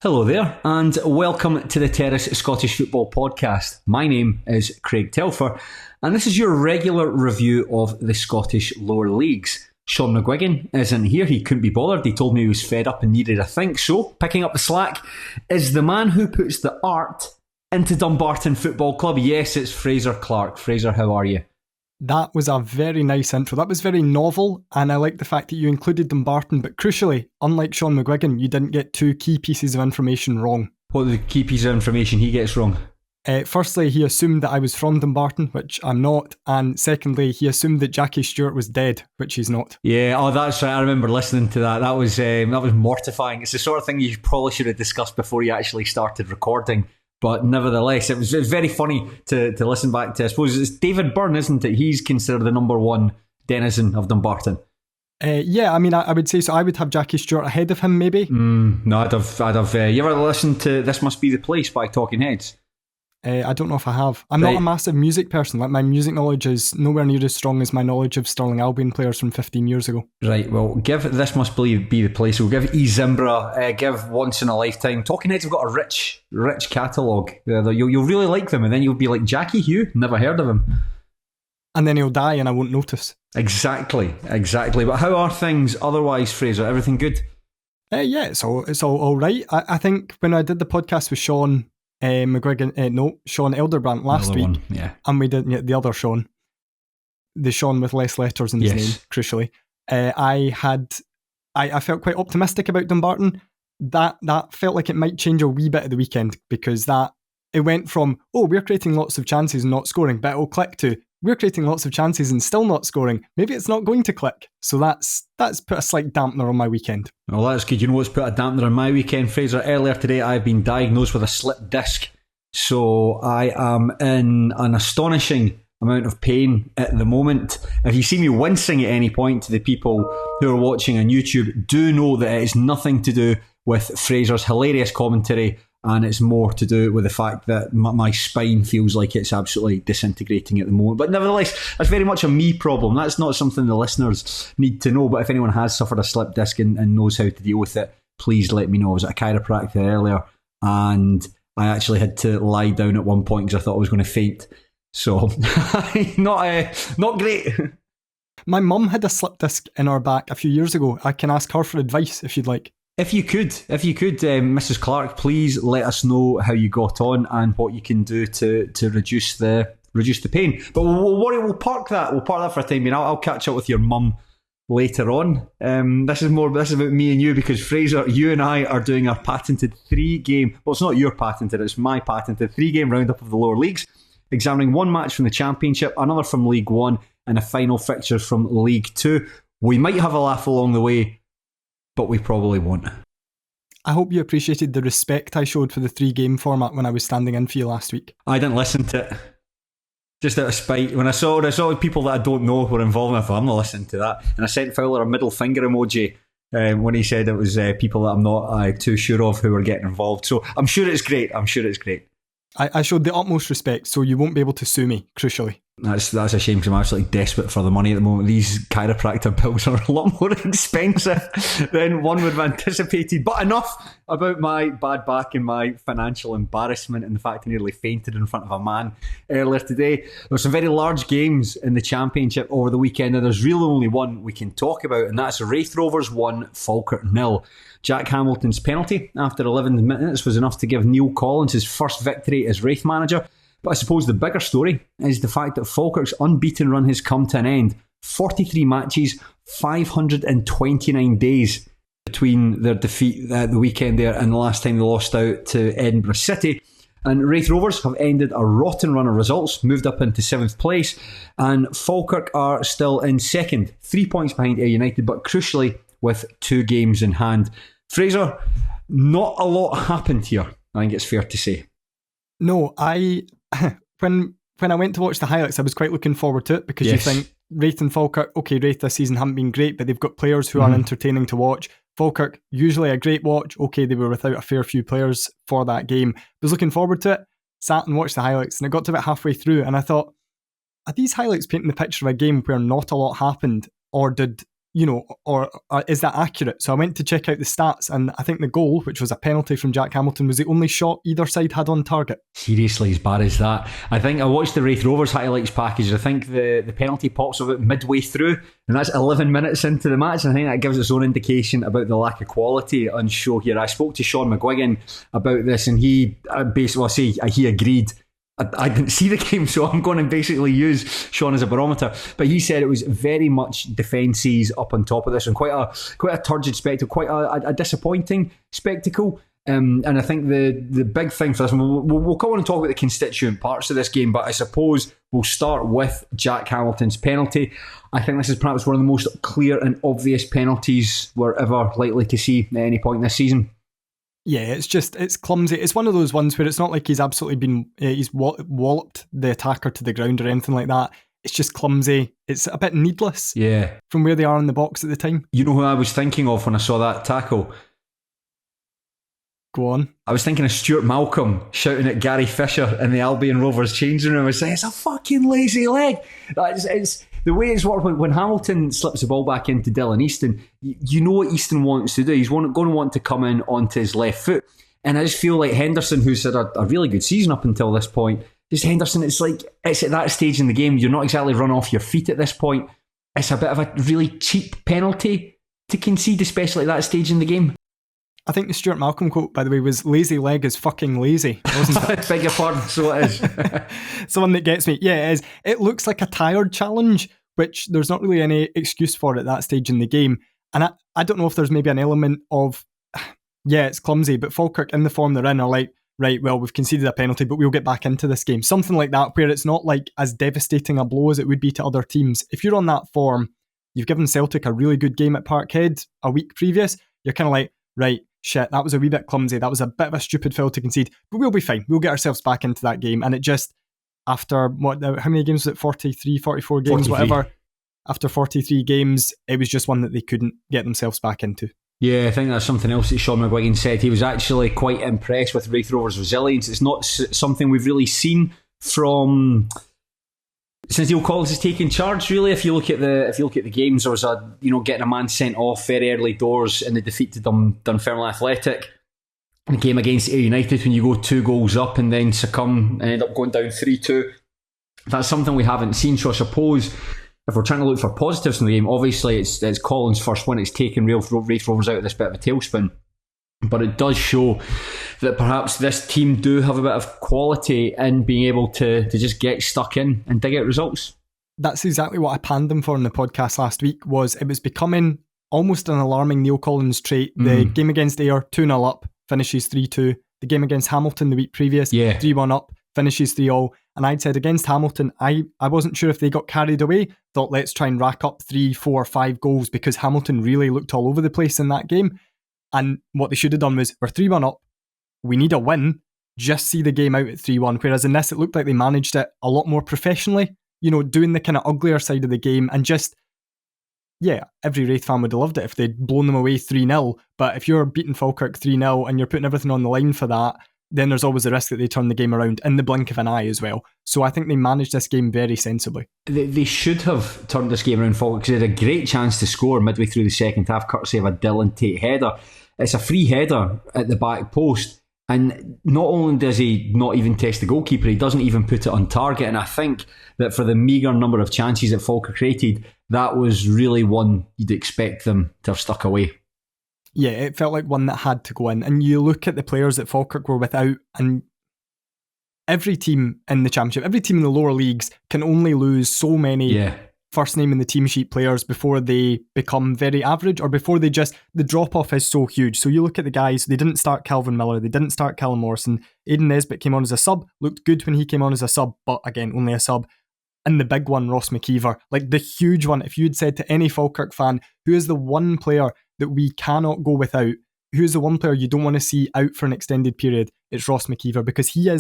Hello there, and welcome to the Terrace Scottish Football Podcast. My name is Craig Telfer, and this is your regular review of the Scottish lower leagues. Sean McGuigan isn't here, he couldn't be bothered, he told me he was fed up and needed a think, so picking up the slack is the man who puts the art into Dumbarton Football Club. Yes, it's Fraser Clarke. Fraser, how are you? That was a very nice intro. That was very novel, and I like the fact that you included Dumbarton, but crucially, unlike Sean McGuigan, you didn't get two key pieces of information wrong. What are the key pieces of information he gets wrong? Firstly, he assumed that I was from Dumbarton, which I'm not, and secondly, he assumed that Jackie Stewart was dead, which he's not. Yeah, that's right. I remember listening to that. That was mortifying. It's the sort of thing you probably should have discussed before you actually started recording. But nevertheless, it was very funny to listen back to. I suppose it's David Byrne, isn't it? He's considered the number one denizen of Dumbarton. Yeah, I mean, I would say so. I would have Jackie Stewart ahead of him, maybe. No, I'd have. You ever listened to "This Must Be the Place" by Talking Heads? I don't know if I have. I'm not a massive music person. Like, my music knowledge is nowhere near as strong as my knowledge of Stirling Albion players from 15 years ago. Right, well, give This Must Be the Place. We'll give E Zimbra, give Once in a Lifetime. Talking Heads have got a rich catalogue. You'll really like them, and then you'll be like, Jackie Hugh? Never heard of him. And then he'll die and I won't notice. Exactly. But how are things otherwise, Fraser? Everything good? Yeah, it's all right. I think when I did the podcast with Sean Sean Elderbrand last week, and we did the other Sean, the Sean with less letters in his name, crucially. I felt quite optimistic about Dumbarton. That felt like it might change a wee bit at the weekend, because it went from, we're creating lots of chances and not scoring, but it'll click to, we're creating lots of chances and still not scoring. Maybe it's not going to click. So that's put a slight dampener on my weekend. Well, that's good. You know what's put a dampener on my weekend, Fraser? Earlier today, I've been diagnosed with a slipped disc. So I am in an astonishing amount of pain at the moment. If you see me wincing at any point, to the people who are watching on YouTube, do know that it is nothing to do with Fraser's hilarious commentary, and it's more to do with the fact that my spine feels like it's absolutely disintegrating at the moment. But nevertheless, that's very much a me problem. That's not something the listeners need to know. But if anyone has suffered a slip disc and knows how to deal with it, please let me know. I was at a chiropractor earlier, and I actually had to lie down at one point because I thought I was going to faint. So, not great. My mum had a slip disc in her back a few years ago. I can ask her for advice if you'd like. If you could, Mrs. Clarke, please let us know how you got on and what you can do to reduce the pain. But we'll park that. We'll park that for a time. I'll catch up with your mum later on. This is about me and you, because Fraser, you and I are doing our patented 3-game. Well, it's not your patented, it's my patented 3-game roundup of the lower leagues, examining one match from the Championship, another from League One, and a final fixture from League Two. We might have a laugh along the way, but we probably won't. I hope you appreciated the respect I showed for the 3-game format when I was standing in for you last week. I didn't listen to it. Just out of spite. When I saw people that I don't know were involved, I thought, I'm not listening to that. And I sent Fowler a middle finger emoji when he said it was people that I'm not too sure of who were getting involved. So I'm sure it's great. I showed the utmost respect, so you won't be able to sue me, crucially. That's a shame, because I'm absolutely desperate for the money at the moment. These chiropractor bills are a lot more expensive than one would have anticipated. But enough about my bad back and my financial embarrassment and the fact I nearly fainted in front of a man earlier today. There were some very large games in the Championship over the weekend, and there's really only one we can talk about, and that's Raith Rovers 1, Falkirk 0. Jack Hamilton's penalty after 11 minutes was enough to give Neil Collins his first victory as Raith manager. But I suppose the bigger story is the fact that Falkirk's unbeaten run has come to an end. 43 matches, 529 days between their defeat at the weekend there and the last time they lost out to Edinburgh City. And Raith Rovers have ended a rotten run of results, moved up into 7th place, and Falkirk are still in 2nd, 3 points behind Ayr United, but crucially with 2 games in hand. Fraser, not a lot happened here, I think it's fair to say. No, when I went to watch the highlights, I was quite looking forward to it, because you think Raith and Falkirk, okay, Raith this season haven't been great, but they've got players who are entertaining to watch. Falkirk, usually a great watch. Okay, they were without a fair few players for that game. I was looking forward to it, sat and watched the highlights, and it got to about halfway through, and I thought, are these highlights painting the picture of a game where not a lot happened, or did or is that accurate? So I went to check out the stats, and I think the goal, which was a penalty from Jack Hamilton, was the only shot either side had on target. Seriously, as bad as that? I think I watched the Raith Rovers highlights package. I think the penalty pops about midway through, and that's 11 minutes into the match, and I think that gives its own indication about the lack of quality on show here. I spoke to Sean McGuigan about this, and he he agreed. I didn't see the game, so I'm going to basically use Sean as a barometer. But he said it was very much defences up on top of this, and quite a turgid spectacle, quite a disappointing spectacle. And I think the big thing for this, we'll come on and talk about the constituent parts of this game, but I suppose we'll start with Jack Hamilton's penalty. I think this is perhaps one of the most clear and obvious penalties we're ever likely to see at any point this season. Yeah, it's clumsy. It's one of those ones where it's not like he's absolutely he's walloped the attacker to the ground or anything like that. It's just clumsy. It's a bit needless. Yeah. From where they are in the box at the time. You know who I was thinking of when I saw that tackle? Go on. I was thinking of Stuart Malcolm shouting at Gary Fisher in the Albion Rovers changing room. I was saying, it's a fucking lazy leg. It's the way it's worked. When Hamilton slips the ball back into Dylan Easton, you know what Easton wants to do. He's going to want to come in onto his left foot. And I just feel like Henderson, who's had a really good season up until this point, just Henderson, it's at that stage in the game, you're not exactly run off your feet at this point. It's a bit of a really cheap penalty to concede, especially at that stage in the game. I think the Stuart Malcolm quote, by the way, was "lazy leg is fucking lazy," wasn't it? Beg your pardon, so it is. It's the one that gets me. Yeah, it is. It looks like a tired challenge, which there's not really any excuse for at that stage in the game. And I don't know if there's maybe an element of, yeah, it's clumsy, but Falkirk in the form they're in are like, right, well, we've conceded a penalty, but we'll get back into this game. Something like that, where it's not like as devastating a blow as it would be to other teams. If you're on that form, you've given Celtic a really good game at Parkhead a week previous, you're kind of like, right, shit, that was a wee bit clumsy. That was a bit of a stupid foul to concede, but we'll be fine. We'll get ourselves back into that game. And it just, after how many games was it? 43, 44 games, 43. Whatever. After 43 games, it was just one that they couldn't get themselves back into. Yeah, I think that's something else that Sean McGuigan said. He was actually quite impressed with Raith Rovers' resilience. It's not something we've really seen from since Neil Collins has taken charge. Really, if you look at the games, there was getting a man sent off very early doors in the defeat to Dunfermline Athletic. In the game against Ayr United, when you go 2 goals up and then succumb and end up going down 3-2, that's something we haven't seen. So I suppose if we're trying to look for positives in the game, obviously it's Collins' first one. It's taken Raith Rovers out of this bit of a tailspin. But it does show that perhaps this team do have a bit of quality in being able to just get stuck in and dig out results. That's exactly what I panned them for in the podcast last week. It was becoming almost an alarming Neil Collins trait. The game against Ayr, 2-0 up, finishes 3-2. The game against Hamilton the week previous, 3-1 up, finishes 3-3. And I'd said against Hamilton, I wasn't sure if they got carried away. Thought, let's try and rack up 3, 4, 5 goals because Hamilton really looked all over the place in that game. And what they should have done was, we're 3-1 up, we need a win, just see the game out at 3-1. Whereas in this, it looked like they managed it a lot more professionally, doing the kind of uglier side of the game. And just, yeah, every Raith fan would have loved it if they'd blown them away 3-0. But if you're beating Falkirk 3-0 and you're putting everything on the line for that, then there's always the risk that they turn the game around in the blink of an eye as well. So I think they managed this game very sensibly. They should have turned this game around, Falkirk, because they had a great chance to score midway through the second half, courtesy of a Dylan Tate header. It's a free header at the back post, and not only does he not even test the goalkeeper, he doesn't even put it on target. And I think that for the meagre number of chances that Falkirk created, that was really one you'd expect them to have stuck away. Yeah, it felt like one that had to go in. And you look at the players that Falkirk were without, and every team in the Championship, every team in the lower leagues can only lose so many first name in the team sheet players before they become very average, or before the drop-off is so huge. So you look at the guys, they didn't start Calvin Miller, they didn't start Callum Morrison. Aidan Nesbitt came on as a sub, looked good when he came on as a sub, but again, only a sub. And the big one, Ross McKeever, like the huge one. If you'd said to any Falkirk fan, who is the one player that we cannot go without, who is the one player you don't want to see out for an extended period, it's Ross McKeever, because he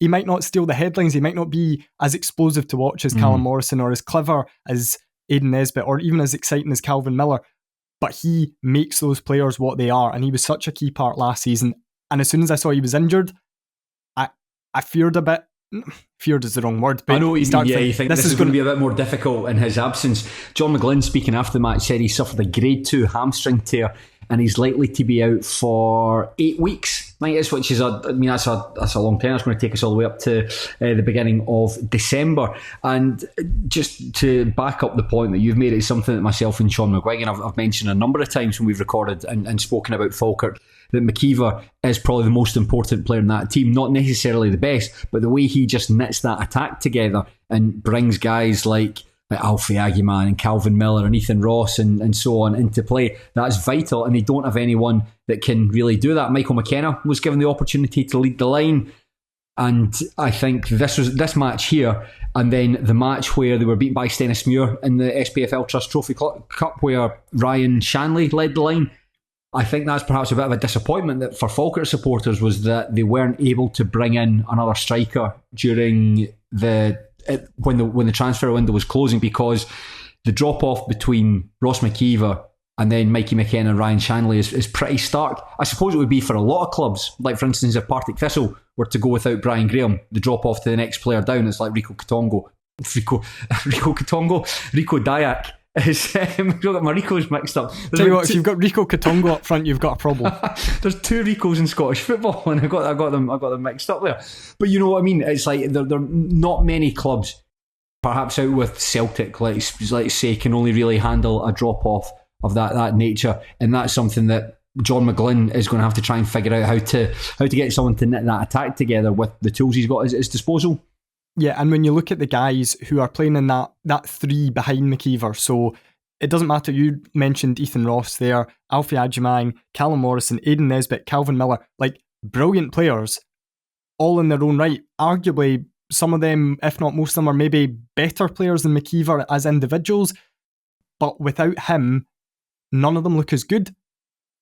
might not steal the headlines, he might not be as explosive to watch as Callum Morrison, or as clever as Aidan Nesbitt, or even as exciting as Calvin Miller, but he makes those players what they are, and he was such a key part last season. And as soon as I saw he was injured, I feared a bit feared is the wrong word, but I know what you mean. Yeah, you think this is going to be a bit more difficult in his absence. John McGlynn, speaking after the match, said he suffered a grade 2 hamstring tear and he's likely to be out for 8 weeks. I think it is, which is that's a long time. It's going to take us all the way up to the beginning of December. And just to back up the point that you've made, it's something that myself and Sean McGuigan I've mentioned a number of times when we've recorded and spoken about Falkirk, that McKeever is probably the most important player in that team. Not necessarily the best, but the way he just knits that attack together and brings guys like Alfie Agyeman and Calvin Miller and Ethan Ross and so on into play, that's vital, and they don't have anyone that can really do that. Michael McKenna was given the opportunity to lead the line, and I think this match here and then the match where they were beaten by Stennismuir in the SPFL Trust Trophy Cup where Ryan Shanley led the line. I think that's perhaps a bit of a disappointment that for Falkirk supporters was that they weren't able to bring in another striker during when the transfer window was closing, because the drop off between Ross McKeever and then Mikey McKenna and Ryan Shanley is pretty stark. I suppose it would be for a lot of clubs, like for instance if Partick Thistle were to go without Brian Graham, the drop off to the next player down, it's like Rico Dyack. I've got my Ricos mixed up. Tell you what, if you've got Rico Katongo up front, you've got a problem. There's 2 Ricos in Scottish football, and I got them mixed up there. But you know what I mean? It's like there are not many clubs, perhaps out with Celtic, let's say, can only really handle a drop off of that nature, and that's something that John McGlynn is going to have to try and figure out how to get someone to knit that attack together with the tools he's got at his disposal. Yeah, and when you look at the guys who are playing in that 3 behind McKeever, so it doesn't matter, you mentioned Ethan Ross there, Alfie Agyeman, Callum Morrison, Aidan Nesbitt, Calvin Miller, like brilliant players, all in their own right. Arguably, some of them, if not most of them, are maybe better players than McKeever as individuals, but without him, none of them look as good.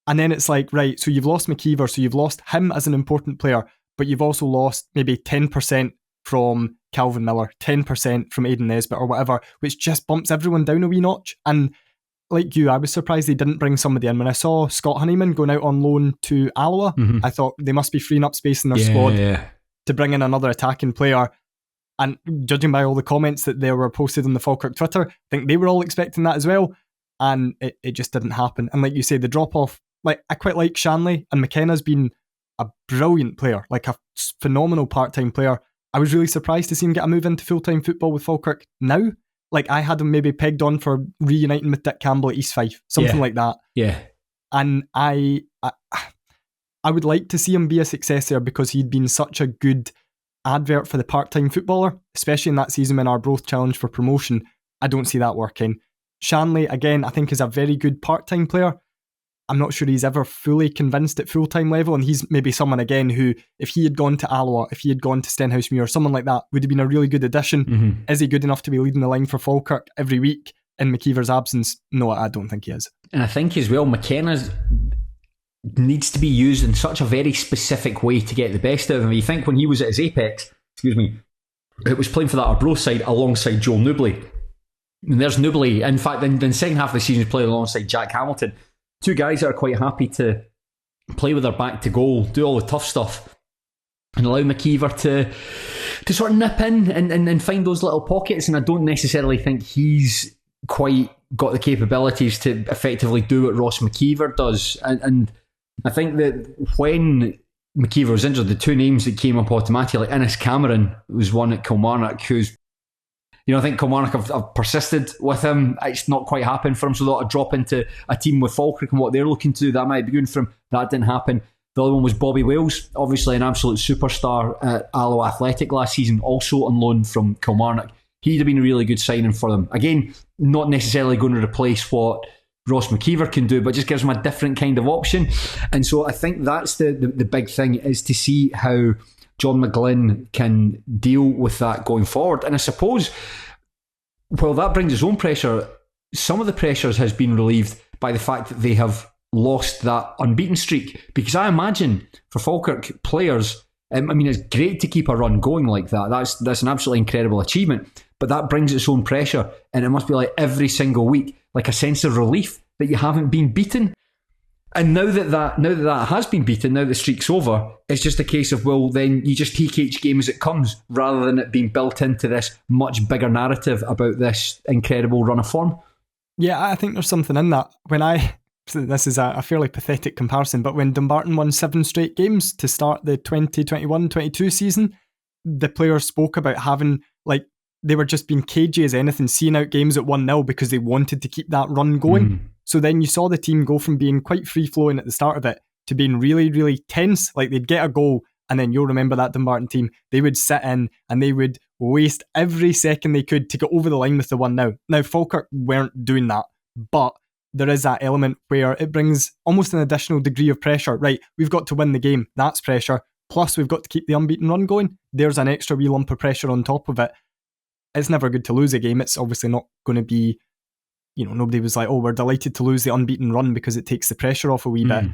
And then it's like, right, so you've lost McKeever, so you've lost him as an important player, but you've also lost maybe 10% from Calvin Miller, 10% from Aidan Nesbitt or whatever, which just bumps everyone down a wee notch. And like you, I was surprised they didn't bring somebody in. When I saw Scott Honeyman going out on loan to Alloa, I thought they must be freeing up space in their squad to bring in another attacking player. And judging by all the comments that they were posted on the Falkirk Twitter, I think they were all expecting that as well. And it just didn't happen. And like you say, the drop-off, like I quite like Shanley, and McKenna's been a brilliant player, like a phenomenal part-time player. I was really surprised to see him get a move into full-time football with Falkirk now. Like I had him maybe pegged on for reuniting with Dick Campbell at East Fife, something like that. Yeah. And I would like to see him be a success there, because he'd been such a good advert for the part-time footballer, especially in that season when Arbroath challenged for promotion. I don't see that working. Shanley, again, I think is a very good part-time player. I'm not sure he's ever fully convinced at full-time level, and he's maybe someone, again, who, if he had gone to Alloa, if he had gone to Stenhousemuir, or someone like that, would have been a really good addition. Is he good enough to be leading the line for Falkirk every week in McKeever's absence? No, I don't think he is. And I think as well, McKenna needs to be used in such a very specific way to get the best out of him. You think when he was at his apex, it was playing for that Arbroath side alongside Joel Newbley. And there's Newbley, in fact, in the second half of the season, he's playing alongside Jack Hamilton. 2 guys that are quite happy to play with their back to goal, do all the tough stuff, and allow McKeever to sort of nip in and find those little pockets. And I don't necessarily think he's quite got the capabilities to effectively do what Ross McKeever does. And I think that when McKeever was injured, the 2 names that came up automatically, like Innes Cameron was one at Kilmarnock, who's, I think Kilmarnock have persisted with him. It's not quite happened for him, so they'll drop into a team with Falkirk and what they're looking to do. That might be good for him. That didn't happen. The other one was Bobby Wales, obviously an absolute superstar at Alloa Athletic last season, also on loan from Kilmarnock. He'd have been a really good signing for them. Again, not necessarily going to replace what Ross McKeever can do, but just gives him a different kind of option. And so I think that's the big thing, is to see how John McGlynn can deal with that going forward. And I suppose, well, that brings its own pressure. Some of the pressures has been relieved by the fact that they have lost that unbeaten streak. Because I imagine for Falkirk players, it's great to keep a run going like that. That's an absolutely incredible achievement. But that brings its own pressure, and it must be like every single week, like a sense of relief that you haven't been beaten. And now that has been beaten, now the streak's over, it's just a case of, well, then you just take each game as it comes, rather than it being built into this much bigger narrative about this incredible run of form. Yeah, I think there's something in that. This is a fairly pathetic comparison, but when Dumbarton won 7 straight games to start the 2021-22 season, the players spoke about having, like, they were just being cagey as anything, seeing out games at 1-0 because they wanted to keep that run going. So then you saw the team go from being quite free-flowing at the start of it to being really, really tense. Like, they'd get a goal, and then you'll remember that Dumbarton team, they would sit in and they would waste every second they could to get over the line with the 1-0. Now, Falkirk weren't doing that, but there is that element where it brings almost an additional degree of pressure. Right, we've got to win the game. That's pressure. Plus, we've got to keep the unbeaten run going. There's an extra wee lump of pressure on top of it. It's never good to lose a game. It's obviously not going to be, nobody was like, oh, we're delighted to lose the unbeaten run because it takes the pressure off a wee bit.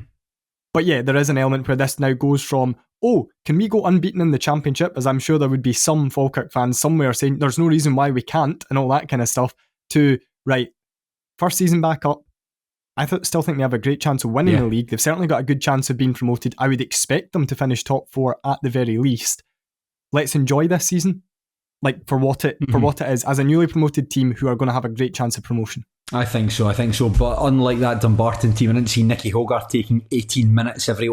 But yeah, there is an element where this now goes from, oh, can we go unbeaten in the championship? As I'm sure there would be some Falkirk fans somewhere saying there's no reason why we can't and all that kind of stuff, to, right, first season back up. I still think they have a great chance of winning the league. They've certainly got a good chance of being promoted. I would expect them to finish top 4 at the very least. Let's enjoy this season, like for what it is, as a newly promoted team who are going to have a great chance of promotion. I think so. But unlike that Dumbarton team, I didn't see Nicky Hogarth taking 18 minutes every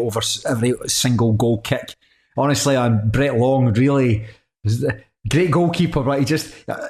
single goal kick. Honestly, Brett Long really was the great goalkeeper, right?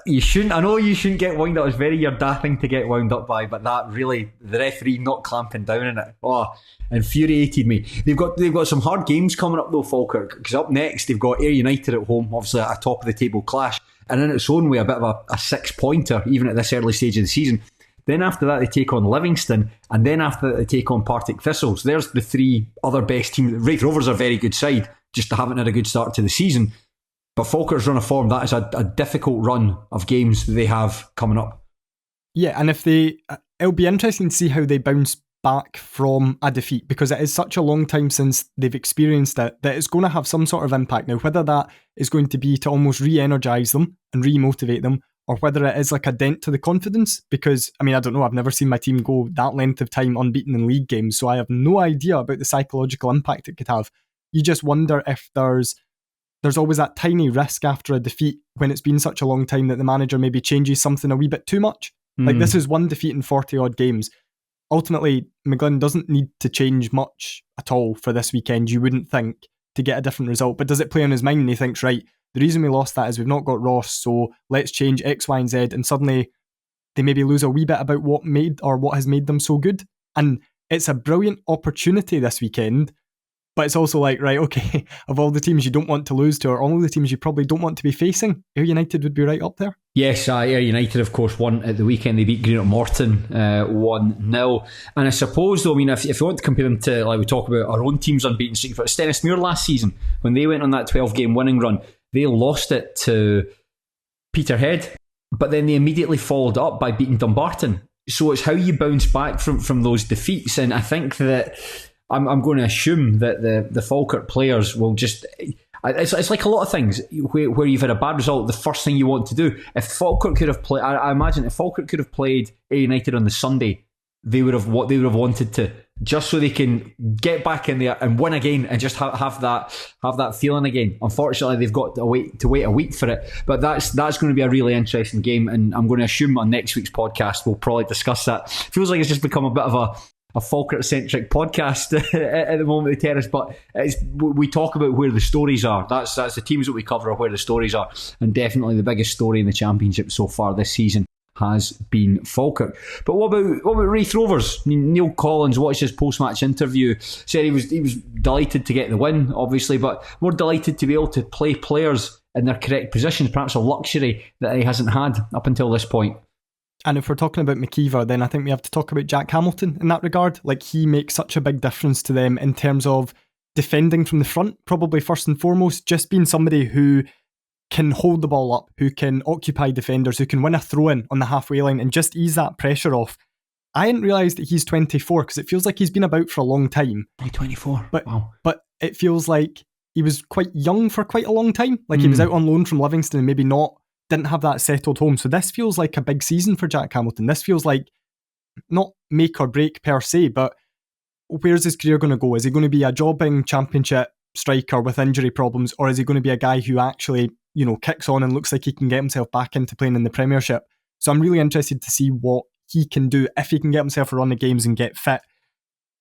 You shouldn't get wound up. It's very your daft thing to get wound up by, but that really, the referee not clamping down on it, infuriated me. They've got some hard games coming up though, Falkirk, because up next they've got Ayr United at home, obviously a top of the table clash, and in its own way a bit of a 6-pointer even at this early stage of the season. Then after that they take on Livingston, and then after that they take on Partick Thistle. So there's the 3 other best teams. Raith Rovers are a very good side, just haven't had a good start to the season. But Falkirk's run of form, that is a difficult run of games that they have coming up. Yeah, and it'll be interesting to see how they bounce back from a defeat, because it is such a long time since they've experienced it that it's going to have some sort of impact. Now, whether that is going to be to almost re-energise them and re-motivate them, or whether it is like a dent to the confidence, because, I don't know, I've never seen my team go that length of time unbeaten in league games, so I have no idea about the psychological impact it could have. You just wonder if there's always that tiny risk after a defeat when it's been such a long time that the manager maybe changes something a wee bit too much. Like, this is one defeat in 40 odd games. Ultimately, McGlynn doesn't need to change much at all for this weekend, you wouldn't think, to get a different result. But does it play on his mind and he thinks, right, the reason we lost that is we've not got Ross, so let's change X, Y and Z, and suddenly they maybe lose a wee bit about what has made them so good. And it's a brilliant opportunity this weekend. But it's also like, right, okay, of all the teams you don't want to lose to, or all the teams you probably don't want to be facing, Ayr United would be right up there. Yes, Ayr United, of course, won at the weekend. They beat Greenock Morton 1-0. And I suppose, though, if you want to compare them to, like we talk about our own team's unbeaten streak, for Stennismuir last season, when they went on that 12-game winning run, they lost it to Peterhead, but then they immediately followed up by beating Dumbarton. So it's how you bounce back from those defeats. And I think that I'm going to assume that the Falkirk players will just... It's like a lot of things where you've had a bad result, the first thing you want to do. If Falkirk could have played... I imagine if Falkirk could have played Ayr United on the Sunday, they would have wanted to, just so they can get back in there and win again and just have that feeling again. Unfortunately, they've got to wait a week for it. But that's going to be a really interesting game, and I'm going to assume on next week's podcast we'll probably discuss that. Feels like it's just become a bit of a Falkirk-centric podcast at the moment, the Terrace, but we talk about where the stories are. That's the teams that we cover, where the stories are, and definitely the biggest story in the Championship so far this season has been Falkirk. But what about Raith Rovers? Neil Collins watched his post-match interview, said he was delighted to get the win, obviously, but more delighted to be able to play players in their correct positions, perhaps a luxury that he hasn't had up until this point. And if we're talking about McKeever, then I think we have to talk about Jack Hamilton in that regard. Like, he makes such a big difference to them in terms of defending from the front, probably first and foremost, just being somebody who can hold the ball up, who can occupy defenders, who can win a throw-in on the halfway line and just ease that pressure off. I didn't realise that he's 24 because it feels like he's been about for a long time. 24, wow. But it feels like he was quite young for quite a long time. Like, he was out on loan from Livingston and maybe didn't have that settled home. So this feels like a big season for Jack Hamilton. This feels like not make or break per se, but where's his career going to go? Is he going to be a jobbing championship striker with injury problems, or is he going to be a guy who actually, kicks on and looks like he can get himself back into playing in the Premiership? So I'm really interested to see what he can do if he can get himself a run of games and get fit.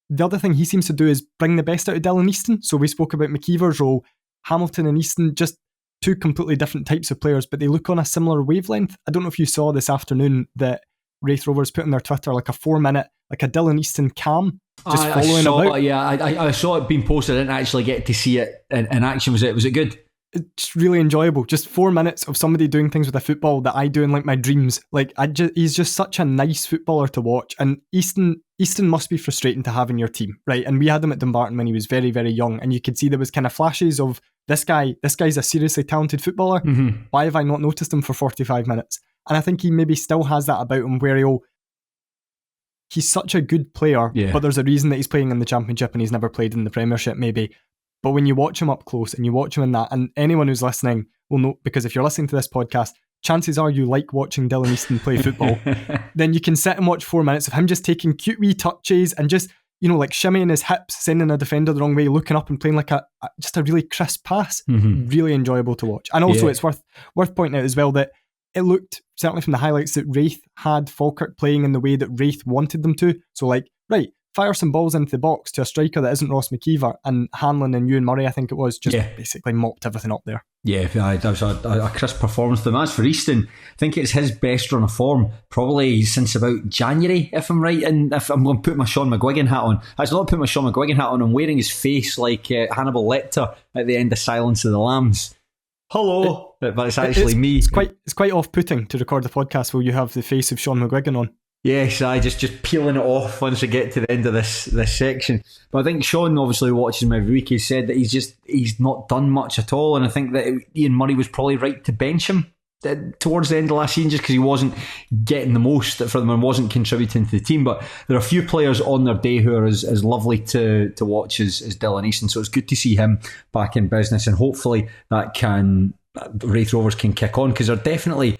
The other thing he seems to do is bring the best out of Dylan Easton. So we spoke about McKeever's role. Hamilton and Easton, just two completely different types of players, but they look on a similar wavelength. I don't know if you saw this afternoon that Raith Rovers put on their Twitter like a 4-minute, like a Dylan Easton cam, just following about. I saw it being posted. I didn't actually get to see it in action. Was it good? It's really enjoyable. Just 4 minutes of somebody doing things with a football that I do in like my dreams. Like he's just such a nice footballer to watch. And Easton must be frustrating to have in your team, right? And we had him at Dumbarton when he was very, very young, and you could see there was kind of flashes of this guy's a seriously talented footballer. Mm-hmm. Why have I not noticed him for 45 minutes? And I think he maybe still has that about him where he's such a good player, but there's a reason that he's playing in the Championship and he's never played in the Premiership maybe. But when you watch him up close and you watch him in that, and anyone who's listening will know, because if you're listening to this podcast, chances are you like watching Dylan Easton play football, then you can sit and watch 4 minutes of him just taking cute wee touches and just, like shimmying his hips, sending a defender the wrong way, looking up and playing like just a really crisp pass. Mm-hmm. Really enjoyable to watch. And also it's worth pointing out as well that it looked, certainly from the highlights, that Raith had Falkirk playing in the way that Raith wanted them to. So fire some balls into the box to a striker that isn't Ross McKeever, and Hanlon and Ewan Murray, I think it was, just basically mopped everything up there. Yeah, that was a crisp performance. The match for Easton, I think it's his best run of form probably since about January, if I'm right. And if I'm going to put my Sean McGuigan hat on, it's not putting my Sean McGuigan hat on, I'm wearing his face like Hannibal Lecter at the end of Silence of the Lambs. Hello, but it's actually me. It's quite off-putting to record the podcast while you have the face of Sean McGuigan on. Yes, I just peeling it off once I get to the end of this section. But I think Sean obviously watches him every week. He said that he's not done much at all, and I think that Ian Murray was probably right to bench him towards the end of last season just because he wasn't getting the most from them and wasn't contributing to the team. But there are a few players on their day who are as lovely to watch as Dylan Easton, so it's good to see him back in business, and hopefully Raith Rovers can kick on, because they're definitely,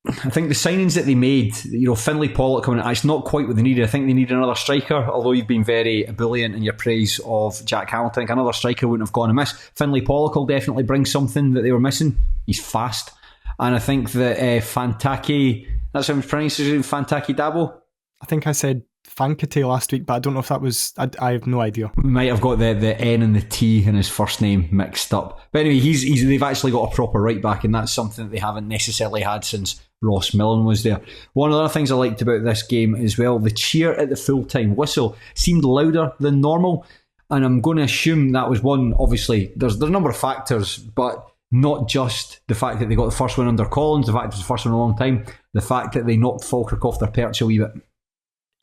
I think the signings that they made, Finlay Pollock coming in, it's not quite what they needed. I think they need another striker, although you've been very ebullient in your praise of Jack Hamilton. I think another striker wouldn't have gone amiss. Finlay Pollock will definitely bring something that they were missing. He's fast. And I think that Fantaki, that's how it's pronounced, Fantaki Dabo? I think I said Fankate last week, but I don't know if that was, I have no idea. We might have got the N and the T in his first name mixed up. But anyway, they've actually got a proper right back, and that's something that they haven't necessarily had since Ross Millen was there. One of the other things I liked about this game as well, the cheer at the full-time whistle seemed louder than normal, and I'm going to assume that was one. Obviously there's a number of factors, but not just the fact that they got the first one under Collins, the fact it was the first one in a long time, the fact that they knocked Falkirk off their perch a wee bit.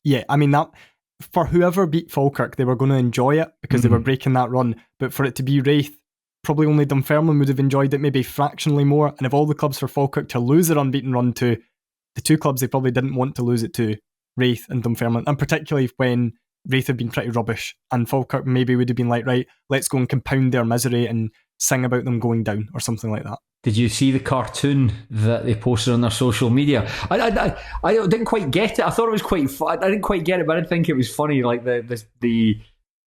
Yeah, I mean, that for whoever beat Falkirk, they were going to enjoy it because they were breaking that run, but for it to be Raith, probably only Dunfermline would have enjoyed it maybe fractionally more. And of all the clubs for Falkirk to lose their unbeaten run to, the two clubs they probably didn't want to lose it to, Raith and Dunfermline, and particularly when Raith have been pretty rubbish, and Falkirk maybe would have been like, right, let's go and compound their misery and sing about them going down or something like that. Did you see the cartoon that they posted on their social media? I didn't quite get it. I thought it was quite fun. I didn't quite get it, but I did think it was funny, like the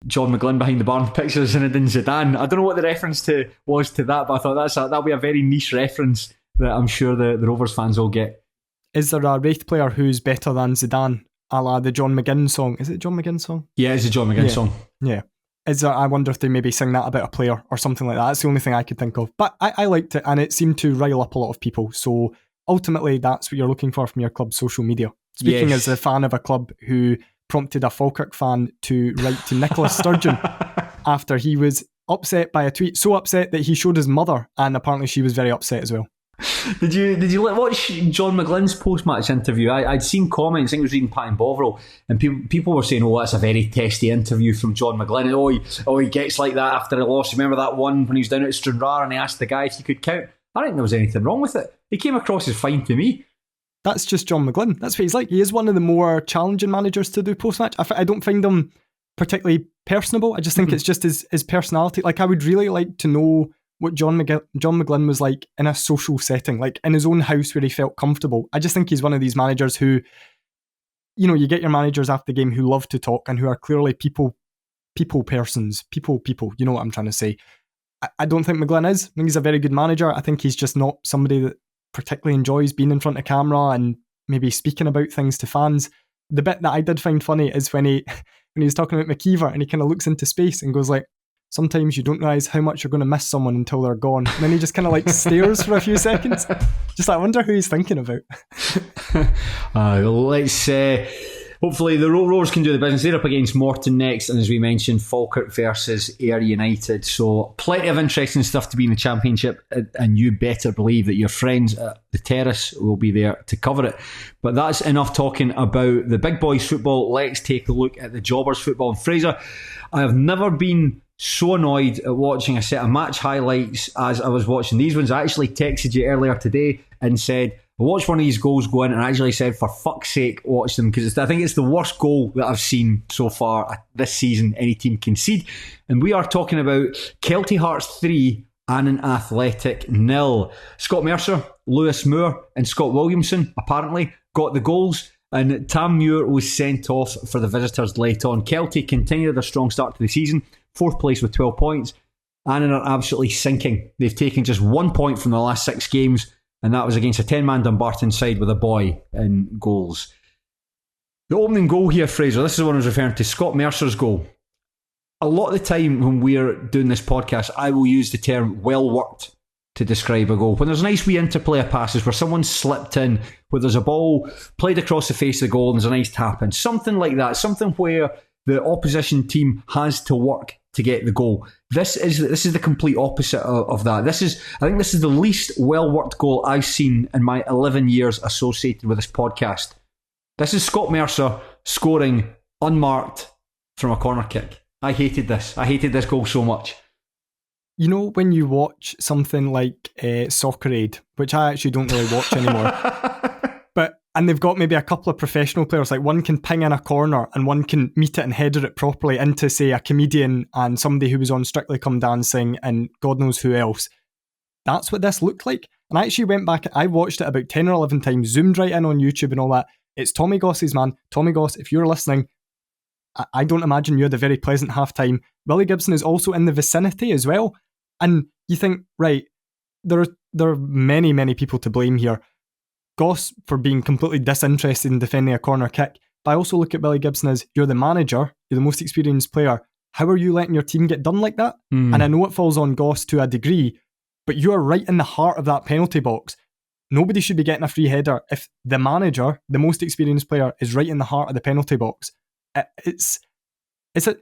John McGlynn behind the barn pictures of Zinedine Zidane. I don't know what the reference was to that, but I thought that'll be a very niche reference that I'm sure the Rovers fans will get. Is there a Raith player who's better than Zidane, a la the John McGinn song? Is it John McGinn song? Yeah, it's a John McGinn song. Yeah. I wonder if they maybe sing that about a player or something like that. That's the only thing I could think of. But I liked it, and it seemed to rile up a lot of people. So ultimately, that's what you're looking for from your club's social media. Speaking as a fan of a club who prompted a Falkirk fan to write to Nicholas Sturgeon after he was upset by a tweet, so upset that he showed his mother, and apparently she was very upset as well. Did you watch John McGlynn's post-match interview? I'd seen comments, I think it was reading Pat and Bovril, and people were saying, that's a very testy interview from John McGlynn. He gets like that after a loss. Remember that one when he was down at Stranraer and he asked the guy if he could count? I didn't think there was anything wrong with it. He came across as fine to me. That's just John McGlynn. That's what he's like. He is one of the more challenging managers to do post-match. I don't find him particularly personable. I just think it's just his personality. Like, I would really like to know what John McGlynn was like in a social setting, like in his own house where he felt comfortable. I just think he's one of these managers who, you get your managers after the game who love to talk and who are clearly people persons, people, you know what I'm trying to say. I don't think McGlynn is. I think he's a very good manager. I think he's just not somebody that particularly enjoys being in front of camera and maybe speaking about things to fans. The bit that I did find funny is when he was talking about McKeever and he kind of looks into space and goes like, sometimes you don't realise how much you're going to miss someone until they're gone. And then he just kind of like stares for a few seconds. Just I wonder who he's thinking about. Let's hopefully the Rovers can do the business. They're up against Morton next, and as we mentioned, Falkirk versus Ayr United. So plenty of interesting stuff to be in the Championship, and you better believe that your friends at the Terrace will be there to cover it. But that's enough talking about the big boys football. Let's take a look at the jobbers football. And Fraser, I have never been so annoyed at watching a set of match highlights as I was watching these ones. I actually texted you earlier today and said, I watched one of these goals go in, and I actually said, for fuck's sake, watch them, because I think it's the worst goal that I've seen so far this season any team concede. And we are talking about Kelty Hearts 3, Annan Athletic 0. Scott Mercer, Lewis Moore and Scott Williamson apparently got the goals, and Tam Muir was sent off for the visitors late on. Kelty continued their strong start to the season, 4th place with 12 points. Annan are absolutely sinking. They've taken just 1 point from the last 6 games, and that was against a 10-man Dumbarton side with a boy in goals. The opening goal here, Fraser, this is what I was referring to, Scott Mercer's goal. A lot of the time when we're doing this podcast, I will use the term well worked to describe a goal. When there's a nice wee interplay of passes where someone's slipped in, where there's a ball played across the face of the goal and there's a nice tap in, something like that, something where the opposition team has to work to get the goal. This is the complete opposite of that. I think this is the least well worked goal I've seen in my 11 years associated with this podcast. This is Scott Mercer scoring unmarked from a corner kick. I hated this. I hated this goal so much. You know, when you watch something like Soccer Aid, which I actually don't really watch anymore, and they've got maybe a couple of professional players, like one can ping in a corner and one can meet it and header it properly into, say, a comedian and somebody who was on Strictly Come Dancing and God knows who else. That's what this looked like. And I actually went back, I watched it about 10 or 11 times, zoomed right in on YouTube and all that. It's Tommy Goss's man. Tommy Goss, if you're listening, I don't imagine you had a very pleasant half-time. Willie Gibson is also in the vicinity as well. And you think, right, there are many, many people to blame here. Goss for being completely disinterested in defending a corner kick. But I also look at Willie Gibson as, you're the manager, you're the most experienced player. How are you letting your team get done like that? And I know it falls on Goss to a degree, but you are right in the heart of that penalty box. Nobody should be getting a free header if the manager, the most experienced player, is right in the heart of the penalty box. It's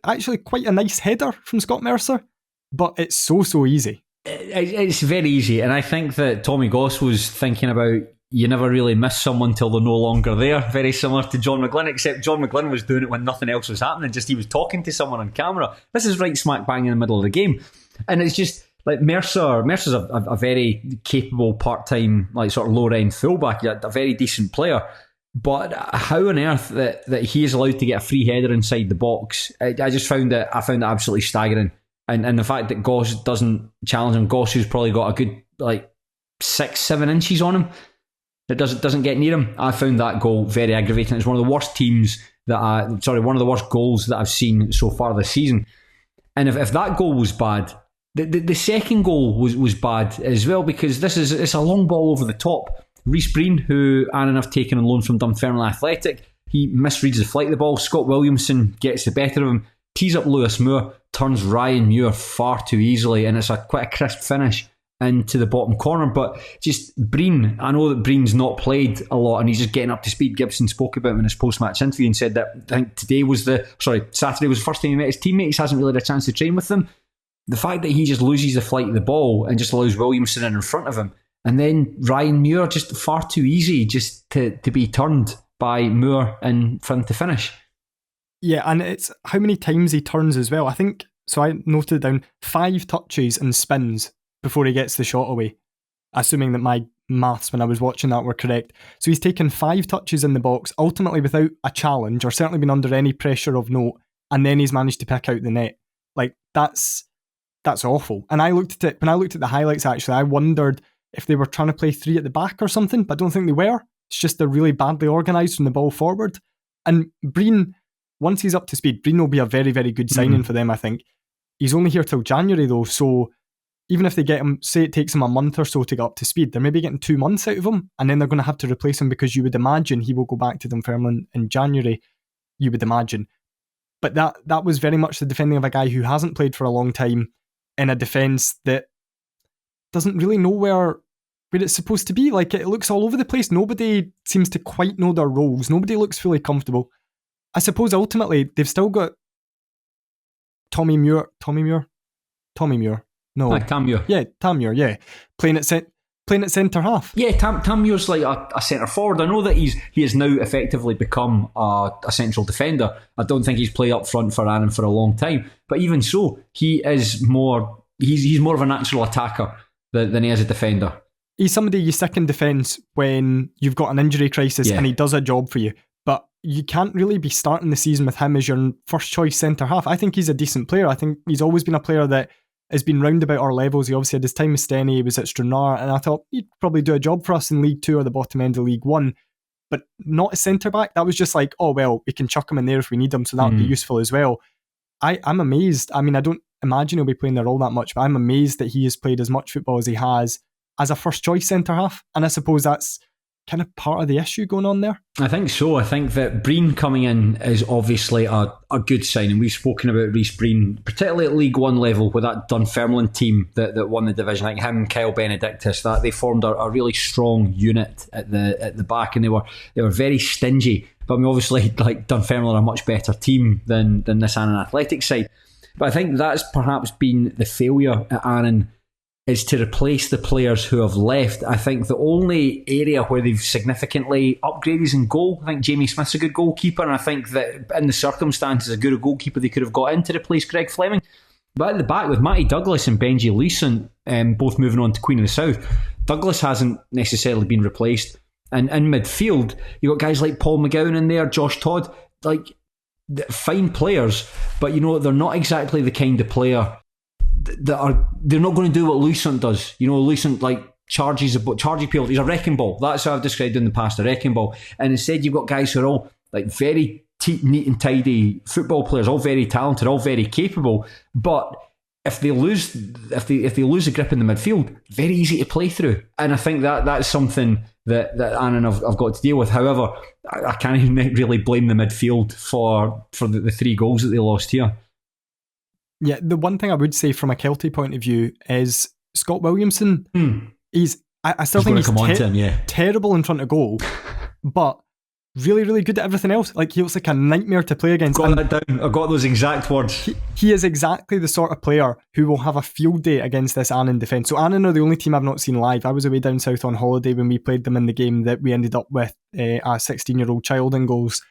actually quite a nice header from Scott Mercer, but it's so easy. It's very easy, and I think that Tommy Goss was thinking about, you never really miss someone till they're no longer there. Very similar to John McGlynn, except John McGlynn was doing it when nothing else was happening. Just he was talking to someone on camera. This is right smack bang in the middle of the game. And it's just like Mercer's a very capable part-time, like sort of low-end fullback, a very decent player. But how on earth that he is allowed to get a free header inside the box, I found it absolutely staggering. And the fact that Goss doesn't challenge him, Goss who's probably got a good 6-7 inches on him, that doesn't get near him. I found that goal very aggravating. It's one of the worst one of the worst goals that I've seen so far this season. And if that goal was bad, the second goal was bad as well, because it's a long ball over the top. Rhys Breen, who Annan have taken on loan from Dunfermline Athletic, he misreads the flight of the ball. Scott Williamson gets the better of him, tees up Lewis Moore, turns Ryan Muir far too easily, and it's quite a crisp finish into the bottom corner. But just Breen, I know that Breen's not played a lot and he's just getting up to speed. Gibson spoke about him in his post-match interview and said that I think Saturday was the first time he met his teammates, hasn't really had a chance to train with them. The fact that he just loses the flight of the ball and just allows Williamson in front of him, and then Ryan Muir, just far too easy just to be turned by Moore and for him to finish. Yeah, and it's how many times he turns as well. I think, so I noted down 5 touches and spins before he gets the shot away, assuming that my maths when I was watching that were correct. So he's taken 5 touches in the box, ultimately without a challenge or certainly been under any pressure of note, and then he's managed to pick out the net. Like, that's awful. And I looked at it, when I looked at the highlights actually, I wondered if they were trying to play 3 at the back or something, but I don't think they were. It's just they're really badly organised from the ball forward. And Breen, once he's up to speed, Breen will be a very, very good signing for them, I think. He's only here till January though, so even if they get him, say it takes him a month or so to get up to speed, they're maybe getting 2 months out of him, and then they're going to have to replace him because you would imagine he will go back to Dunfermline in January, you would imagine. But that was very much the defending of a guy who hasn't played for a long time in a defence that doesn't really know where it's supposed to be. Like, it looks all over the place. Nobody seems to quite know their roles. Nobody looks fully comfortable. I suppose ultimately they've still got Tommy Muir. No. Tam Muir. Yeah, Tam Muir, yeah. Playing at centre half. Yeah, Tam Muir's like a centre forward. I know that he has now effectively become a central defender. I don't think he's played up front for Annan for a long time. But even so, he is more he's more of a natural attacker than he is a defender. He's somebody you stick in defence when you've got an injury crisis and he does a job for you. But you can't really be starting the season with him as your first choice centre half. I think he's a decent player. I think he's always been a player that has been round about our levels. He obviously had his time with Steny, he was at Stranraer, and I thought he'd probably do a job for us in League 2 or the bottom end of League 1. But not a centre-back. That was just like, oh, well, we can chuck him in there if we need him, so that would be useful as well. I'm amazed. I mean, I don't imagine he'll be playing the role that much, but I'm amazed that he has played as much football as he has as a first-choice centre-half. And I suppose that's kind of part of the issue going on there. I think so. I think that Breen coming in is obviously a good signing. We've spoken about Rhys Breen, particularly at League 1 level with that Dunfermline team that won the division. Like him, Kyle Benedictus, that they formed a really strong unit at the back, and they were very stingy. But I mean, obviously, like Dunfermline are a much better team than this Annan Athletic side. But I think that's perhaps been the failure at Annan, is to replace the players who have left. I think the only area where they've significantly upgraded is in goal. I think Jamie Smith's a good goalkeeper, and I think that in the circumstances, a good goalkeeper they could have got in to replace Greg Fleming. But at the back, with Matty Douglas and Benji Leeson both moving on to Queen of the South, Douglas hasn't necessarily been replaced. And in midfield, you've got guys like Paul McGowan in there, Josh Todd, like fine players, but they're not exactly the kind of player they're not going to do what Lucent does. Lucent charges people. He's a wrecking ball. That's how I've described it in the past, a wrecking ball. And instead you've got guys who are all like very neat and tidy football players, all very talented, all very capable. But if they lose the grip in the midfield, very easy to play through. And I think that's something that Annan have got to deal with. However, I can't even really blame the midfield for the 3 goals that they lost here. Yeah, the one thing I would say from a Kelty point of view is Scott Williamson. I still think he's terrible in front of goal, but really, really good at everything else. Like, he looks like a nightmare to play against. Got that down. I got those exact words. He is exactly the sort of player who will have a field day against this Annan defence. So Annan are the only team I've not seen live. I was away down south on holiday when we played them in the game that we ended up with a 16-year-old child in goals.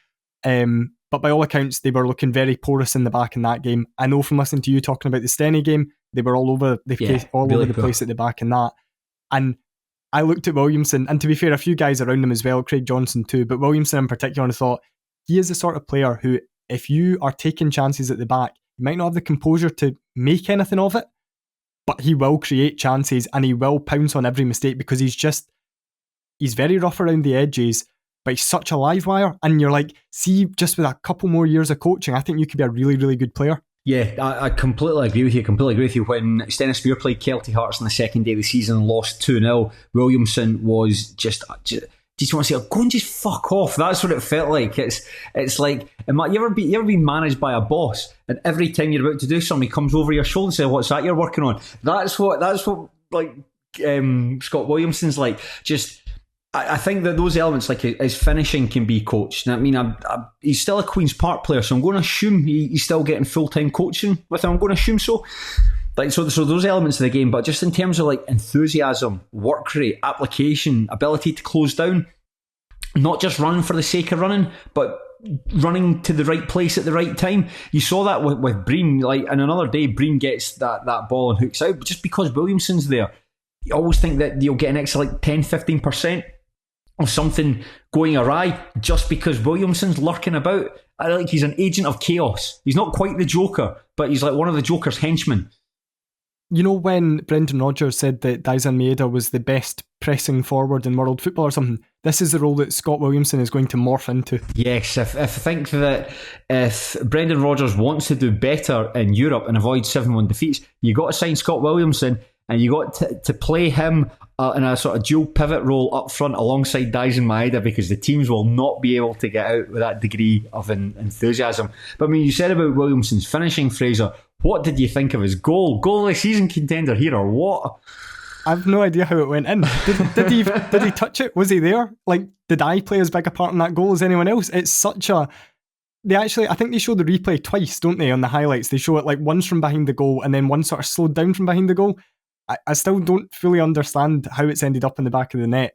But by all accounts, they were looking very porous in the back in that game. I know from listening to you talking about the Steny game, they were all over the place at the back in that. And I looked at Williamson, and to be fair, a few guys around him as well, Craig Johnson too, but Williamson in particular, and I thought, he is the sort of player who, if you are taking chances at the back, you might not have the composure to make anything of it, but he will create chances and he will pounce on every mistake because he's very rough around the edges, but he's such a live wire. And you're like, see, just with a couple more years of coaching, I think you could be a really, really good player. Yeah, I completely agree with you. When Steny Spear played Kelty Hearts on the second day of the season and lost 2-0, Williamson was just want to say, go and just fuck off. That's what it felt like. It's like, you ever been managed by a boss, and every time you're about to do something, he comes over your shoulder and says, what's that you're working on? That's what Scott Williamson's like. Just, I think that those elements, like his finishing, can be coached. I mean, he's still a Queen's Park player, so I'm going to assume he's still getting full-time coaching with him. I'm going to assume so. So those elements of the game, but just in terms of enthusiasm, work rate, application, ability to close down, not just running for the sake of running, but running to the right place at the right time. You saw that with Breen. And another day, Breen gets that ball and hooks out, but just because Williamson's there, you always think that you'll get an extra 10-15% of something going awry just because Williamson's lurking about. He's an agent of chaos. He's not quite the Joker, but he's like one of the Joker's henchmen. You know when Brendan Rodgers said that Daizan Maeda was the best pressing forward in world football or something? This is the role that Scott Williamson is going to morph into. Yes, if I think that if Brendan Rodgers wants to do better in Europe and avoid 7-1 defeats, you got to sign Scott Williamson, and you got to play him in a sort of dual pivot role up front alongside Daizan Maeda, because the teams will not be able to get out with that degree of enthusiasm. But I mean, you said about Williamson's finishing, Fraser. What did you think of his goal? Goal of the season contender here, or what? I've no idea how it went in. Did he touch it? Was he there? Like, did I play as big a part in that goal as anyone else? It's such a... I think they show the replay twice, don't they, on the highlights? They show it like once from behind the goal and then one sort of slowed down from behind the goal. I still don't fully understand how it's ended up in the back of the net,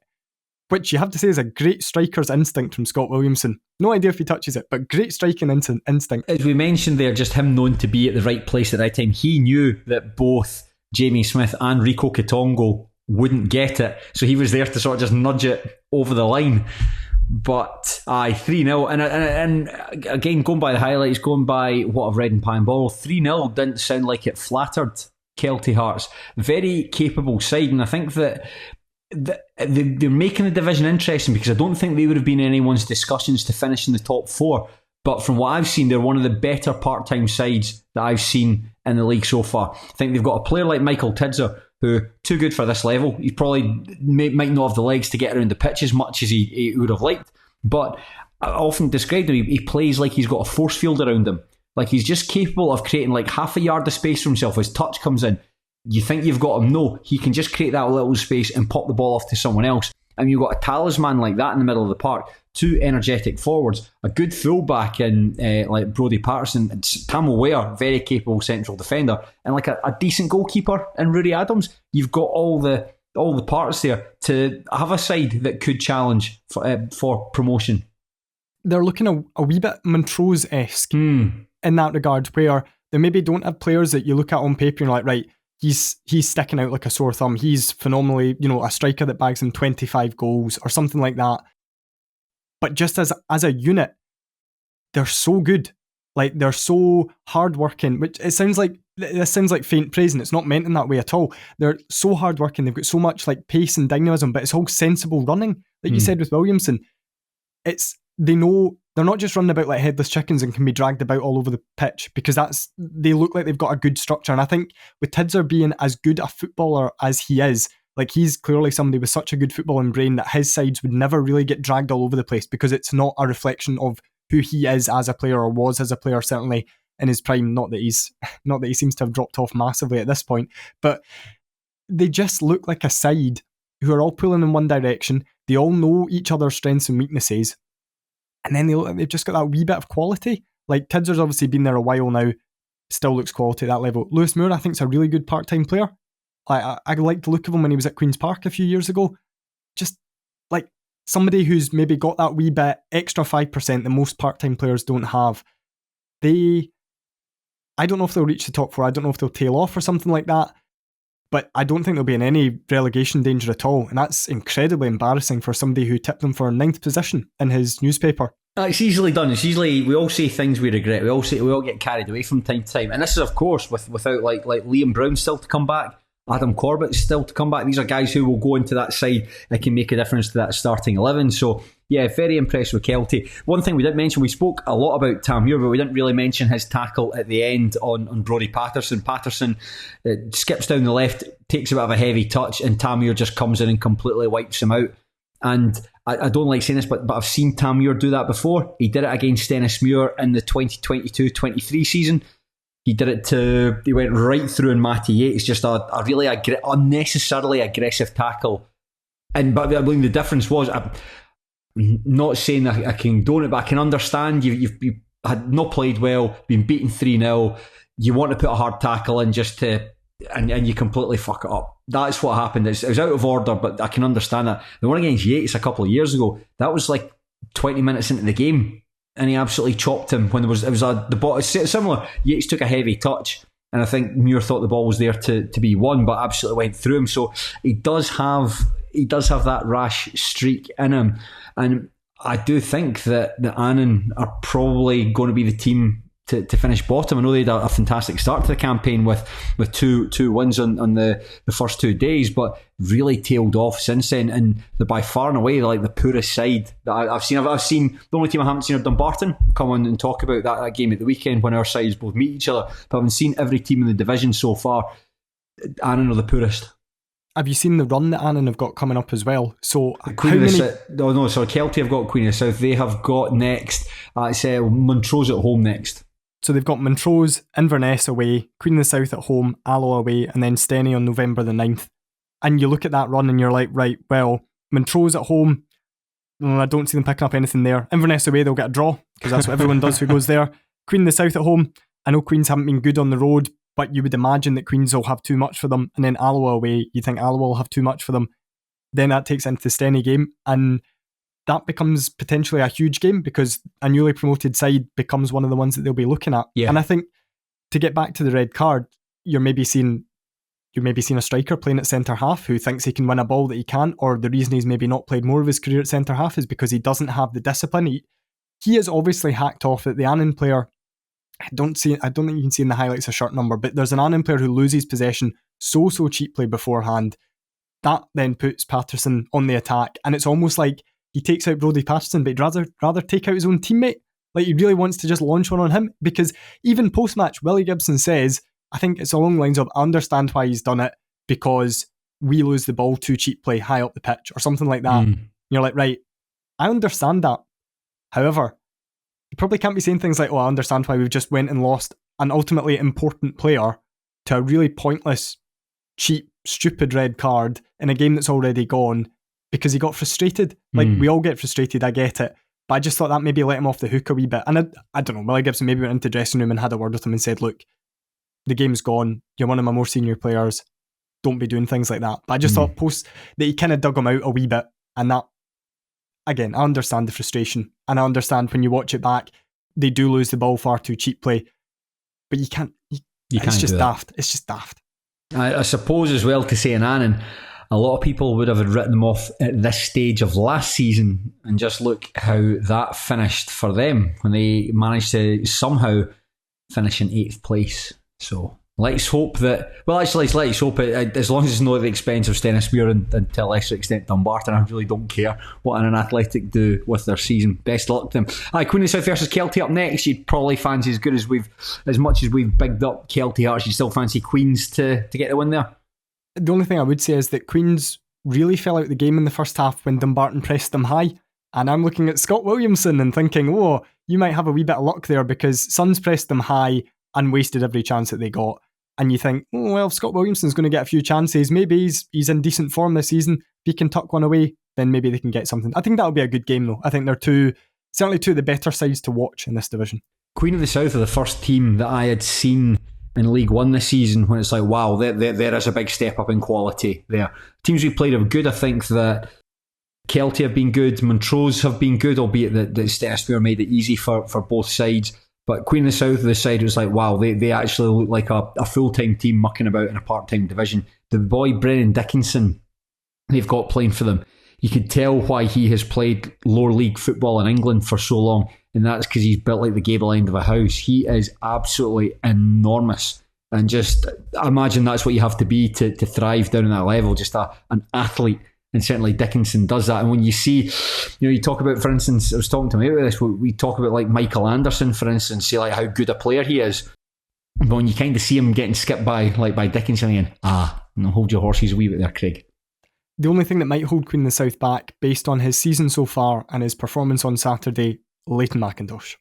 which you have to say is a great striker's instinct from Scott Williamson. No idea if he touches it, but great striking instinct. As we mentioned there, just him known to be at the right place at the right time. He knew that both Jamie Smith and Rico Kitongo wouldn't get it, so he was there to sort of just nudge it over the line. But 3-0, and again, going by the highlights, going by what I've read in Pie and Ball, 3-0 didn't sound like it flattered Kelty Hearts. Very capable side, and I think that they're making the division interesting, because I don't think they would have been in anyone's discussions to finish in the top 4. But from what I've seen, they're one of the better part-time sides that I've seen in the league so far. I think they've got a player like Michael Tidser, who too good for this level. He probably might not have the legs to get around the pitch as much as he would have liked. But I often described him, he plays like he's got a force field around him. Like, he's just capable of creating like half a yard of space for himself. His touch comes in. You think you've got him? No, he can just create that little space and pop the ball off to someone else. And you've got a talisman like that in the middle of the park. 2 energetic forwards, a good fullback in like Brodie Patterson, and Tam Ware, very capable central defender, and like a decent goalkeeper in Rudy Adams. You've got all the parts there to have a side that could challenge for promotion. They're looking a wee bit Montrose-esque in that regard, where they maybe don't have players that you look at on paper and you're like, right, he's sticking out like a sore thumb. He's phenomenally, a striker that bags in 25 goals or something like that. But just as a unit, they're so good. Like, they're so hardworking, which this sounds like faint praise, and it's not meant in that way at all. They're so hardworking. They've got so much like pace and dynamism, but it's all sensible running. Like you said with Williamson, they know they're not just running about like headless chickens and can be dragged about all over the pitch, because they look like they've got a good structure. And I think with Tidser being as good a footballer as he is, like, he's clearly somebody with such a good footballing brain that his sides would never really get dragged all over the place, because it's not a reflection of who he is as a player, or was as a player, certainly in his prime. Not that he seems to have dropped off massively at this point, but they just look like a side who are all pulling in one direction. They all know each other's strengths and weaknesses, and then they look like they've just got that wee bit of quality. Like, Tidser's obviously been there a while now, still looks quality at that level. Lewis Moore, I think, is a really good part-time player. I liked the look of him when he was at Queen's Park a few years ago. Just like somebody who's maybe got that wee bit extra 5% that most part-time players don't have. I don't know if they'll reach the top 4. I don't know if they'll tail off or something like that. But I don't think they'll be in any relegation danger at all. And that's incredibly embarrassing for somebody who tipped them for 9th position in his newspaper. It's easily done. It's usually, we all say things we regret. We all get carried away from time to time. And this is, of course, without like Liam Brown still to come back. Adam Corbett's still to come back. These are guys who will go into that side and can make a difference to that starting 11. So, yeah, very impressed with Kelty. One thing we did mention, we spoke a lot about Tam Muir, but we didn't really mention his tackle at the end on Brodie Patterson. Patterson skips down the left, takes a bit of a heavy touch, and Tam Muir just comes in and completely wipes him out. And I don't like saying this, but I've seen Tam Muir do that before. He did it against Stennismuir in the 2022-23 season. He went right through and Matty Yates, just a really unnecessarily aggressive tackle. But I believe the difference was, I'm not saying that I condone it, but I can understand you've had not played well, been beaten 3-0, you want to put a hard tackle in and you completely fuck it up. That's what happened. It was out of order, but I can understand that. The one against Yates a couple of years ago, that was like 20 minutes into the game, and he absolutely chopped him when the ball. It's similar. Yates took a heavy touch, and I think Muir thought the ball was there to be won, but absolutely went through him. So he does have that rash streak in him, and I do think that the Annan are probably going to be the team to finish bottom. I know they had a fantastic start to the campaign with two wins on the first 2 days, but really tailed off since then. And they're by far and away like the poorest side that I've seen. I've seen the only team I haven't seen are Dumbarton come on and talk about that game at the weekend when our sides both meet each other. But I've seen every team in the division so far. Annan are the poorest. Have you seen the run that Annan have got coming up as well? So Kelty have got Queen of the South. They have got next. It's Montrose at home next. So they've got Montrose, Inverness away, Queen of the South at home, Alloa away, and then Steny on November the 9th. And you look at that run and you're like, right, well, Montrose at home, I don't see them picking up anything there. Inverness away, they'll get a draw, because that's what everyone does who goes there. Queen of the South at home, I know Queens haven't been good on the road, but you would imagine that Queens will have too much for them. And then Alloa away, you think Alloa will have too much for them. Then that takes into the Steny game, and that becomes potentially a huge game because a newly promoted side becomes one of the ones that they'll be looking at. Yeah. And I think, to get back to the red card, you're maybe seeing a striker playing at centre half who thinks he can win a ball that he can't, or the reason he's maybe not played more of his career at centre half is because he doesn't have the discipline. He is obviously hacked off at the Annan player. I don't think you can see in the highlights a shirt number, but there's an Annan player who loses possession so cheaply beforehand. That then puts Patterson on the attack, and it's almost like he takes out Brodie Patterson, but he'd rather take out his own teammate. Like, he really wants to just launch one on him, because even post-match, Willie Gibson says, I think it's along the lines of, I understand why he's done it, because we lose the ball too cheaply high up the pitch, or something like that. And you're like, right, I understand that. However, you probably can't be saying things like, I understand why we've just went and lost an ultimately important player to a really pointless, cheap, stupid red card in a game that's already gone because he got frustrated. Like, we all get frustrated, I get it. But I just thought that maybe let him off the hook a wee bit. And I don't know, Willie Gibson maybe went into the dressing room and had a word with him and said, look, the game's gone. You're one of my more senior players. Don't be doing things like that. But I just thought that he kind of dug him out a wee bit. And that, again, I understand the frustration. And I understand when you watch it back, they do lose the ball far too cheaply. But you can't. It's just daft. It's just daft. I suppose as well to say in Annan, a lot of people would have written them off at this stage of last season, and just look how that finished for them when they managed to somehow finish in 8th place. So let's hope that, let's hope it, as long as it's not at the expense of Stennismuir and to a lesser extent Dumbarton. I really don't care what an Athletic do with their season. Best luck to them. Queen of the South versus Kelty up next. You'd probably fancy, as much as we've bigged up Kelty Hearts, you'd still fancy Queens to get the win there. The only thing I would say is that Queens really fell out the game in the first half when Dumbarton pressed them high. And I'm looking at Scott Williamson and thinking, you might have a wee bit of luck there, because Suns pressed them high and wasted every chance that they got. And you think, if Scott Williamson's going to get a few chances, maybe he's in decent form this season. If he can tuck one away, then maybe they can get something. I think that'll be a good game, though. I think they're certainly two of the better sides to watch in this division. Queen of the South are the first team that I had seen in League One this season when it's like, wow, there is a big step up in quality there. Teams we played are good. I think that Kelty have been good, Montrose have been good, albeit that Stennismuir made it easy for both sides. But Queen of the South, the side was like, wow, they actually look like a full-time team mucking about in a part-time division. The boy Brennan Dickinson, they've got playing for them. You could tell why he has played lower league football in England for so long, and that's because he's built like the gable end of a house. He is absolutely enormous, and just imagine that's what you have to be to thrive down at that level, just an athlete. And certainly Dickinson does that. And when you see, you talk about, for instance, I was talking to him about this, we talk about like Michael Anderson, for instance, say like how good a player he is. But when you kind of see him getting skipped by Dickinson again, hold your horses a wee bit there, Craig. The only thing that might hold Queen of the South back, based on his season so far and his performance on Saturday, Leighton McIntosh.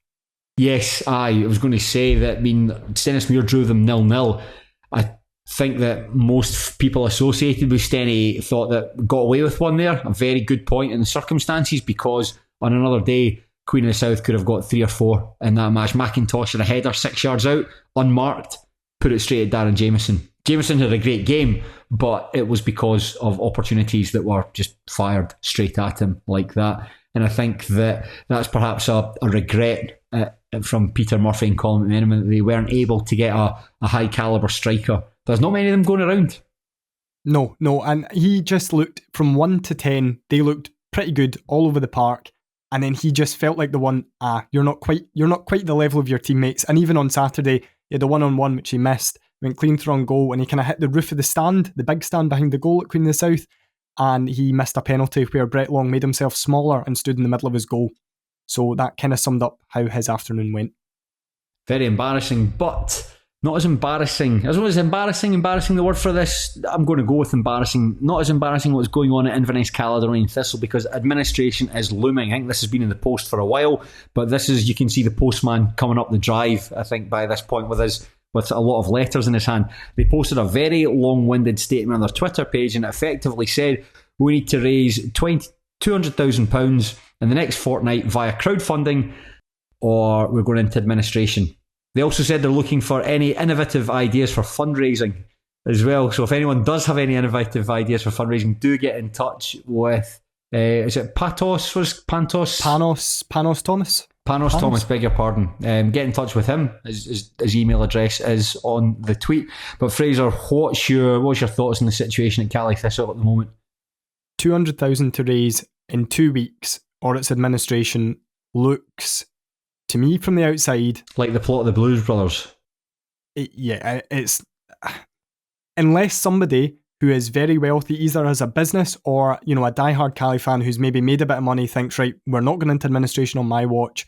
Yes, I was going to say that, Stennismuir drew them 0-0. I think that most people associated with Steny thought that got away with one there. A very good point in the circumstances, because on another day, Queen of the South could have got 3 or 4 in that match. McIntosh had a header 6 yards out, unmarked, put it straight at Darren Jameson. Jameson had a great game, but it was because of opportunities that were just fired straight at him like that. And I think that's perhaps a regret from Peter Murphy and Colin McMenamin that they weren't able to get a high calibre striker. There's not many of them going around. No, and he just looked, from 1 to 10, they looked pretty good all over the park. And then he just felt like the one, you're not quite the level of your teammates. And even on Saturday, he had a one-on-one which he missed, went clean through on goal, and he kind of hit the roof of the stand, the big stand behind the goal at Queen of the South, and he missed a penalty where Brett Long made himself smaller and stood in the middle of his goal. So that kind of summed up how his afternoon went. Very embarrassing, but not as embarrassing. As well as embarrassing the word for this, I'm going to go with embarrassing. Not as embarrassing what's going on at Inverness, Caledonian Thistle, because administration is looming. I think this has been in the post for a while, but this is, you can see the postman coming up the drive, I think, by this point with a lot of letters in his hand. They posted a very long-winded statement on their Twitter page, and it effectively said, we need to raise £200,000 in the next fortnight via crowdfunding, or we're going into administration. They also said they're looking for any innovative ideas for fundraising as well. So if anyone does have any innovative ideas for fundraising, do get in touch with, is it Panos Thomas? Panos Thomas, beg your pardon. Get in touch with him. His email address is on the tweet. But Fraser, what's your thoughts on the situation at Cali Thistle at the moment? 200,000 to raise in 2 weeks, or its administration looks, to me from the outside, like the plot of the Blues Brothers. It's unless somebody who is very wealthy, either as a business or, a diehard Cali fan who's maybe made a bit of money, thinks, right, we're not going into administration on my watch.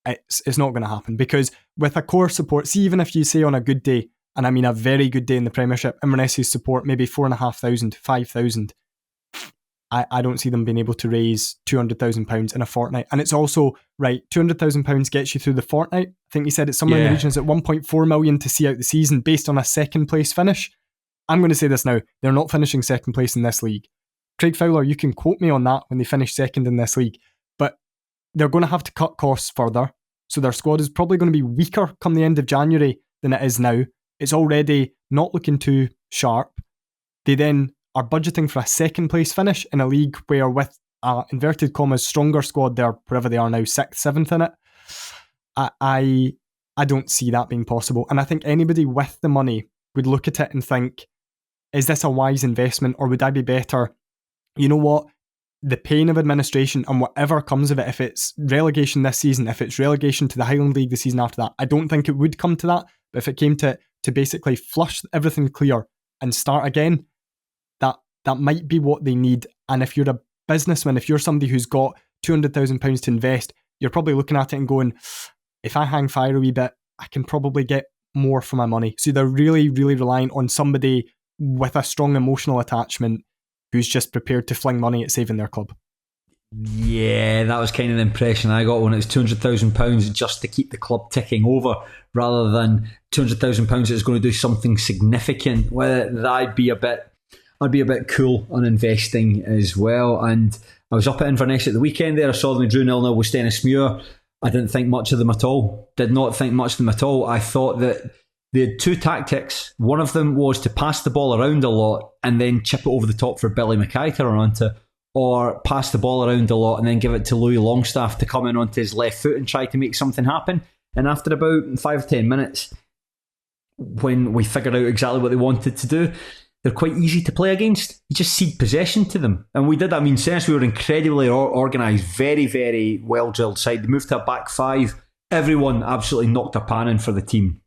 It's not going to happen, because with a core support, see, even if you say on a good day, and I mean a very good day in the Premiership, Inverness's support maybe 4,500, 5,000. I don't see them being able to raise £200,000 in a fortnight. And it's also, right, £200,000 gets you through the fortnight. I think he said it's somewhere in the regions at 1.4 million to see out the season based on a second place finish. I'm going to say this now, they're not finishing second place in this league. Craig Fowler, you can quote me on that when they finish second in this league, but they're going to have to cut costs further. So their squad is probably going to be weaker come the end of January than it is now. It's already not looking too sharp. They then are budgeting for a second place finish in a league where, with inverted commas stronger squad, they're wherever they are now, 6th, 7th in it. I don't see that being possible. And I think anybody with the money would look at it and think, is this a wise investment, or would I be better? You know what? The pain of administration and whatever comes of it, if it's relegation this season, if it's relegation to the Highland League the season after that, I don't think it would come to that. But if it came to basically flush everything clear and start again, that might be what they need. And if you're a businessman, if you're somebody who's got £200,000 to invest, you're probably looking at it and going, if I hang fire a wee bit, I can probably get more for my money. So they're really, really relying on somebody with a strong emotional attachment who's just prepared to fling money at saving their club. Yeah, that was kind of the impression I got when it was £200,000 just to keep the club ticking over, rather than £200,000 that's going to do something significant. Well, I'd be a bit cool on investing as well. And I was up at Inverness at the weekend there. I saw them, they drew 0-0 with Stennismuir. I didn't think much of them at all. Did not think much of them at all. I thought that they had two tactics. One of them was to pass the ball around a lot and then chip it over the top for Billy Mackay to run onto, or pass the ball around a lot and then give it to Louis Longstaff to come in onto his left foot and try to make something happen. And after about 5 or 10 minutes, when we figured out exactly what they wanted to do, they're quite easy to play against. You just cede possession to them. And we did that. I mean, since we were incredibly organised, very, very well-drilled side, they moved to a back five. Everyone absolutely knocked a pan in for the team.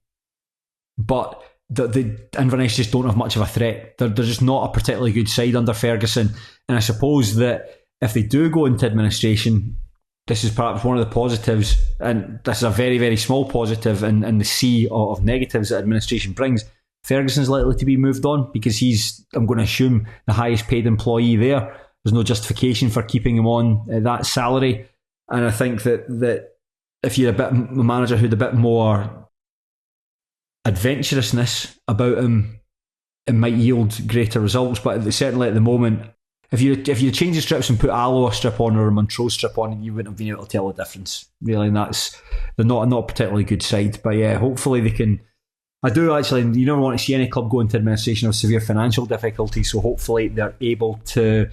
But the Inverness just don't have much of a threat. They're just not a particularly good side under Ferguson. And I suppose that if they do go into administration, this is perhaps one of the positives, and this is a very, very small positive in the sea of negatives that administration brings. Ferguson's likely to be moved on because he's, I'm going to assume, the highest paid employee there. There's no justification for keeping him on that salary. And I think that if you're a manager who had a bit more adventurousness about him, it might yield greater results. But certainly at the moment, if you change the strips and put Alloa strip on or a Montrose strip on, you wouldn't have been able to tell the difference, really. And they're not a particularly good side. But yeah, hopefully they can. I do actually, you never want to see any club go into administration of severe financial difficulty, so hopefully they're able to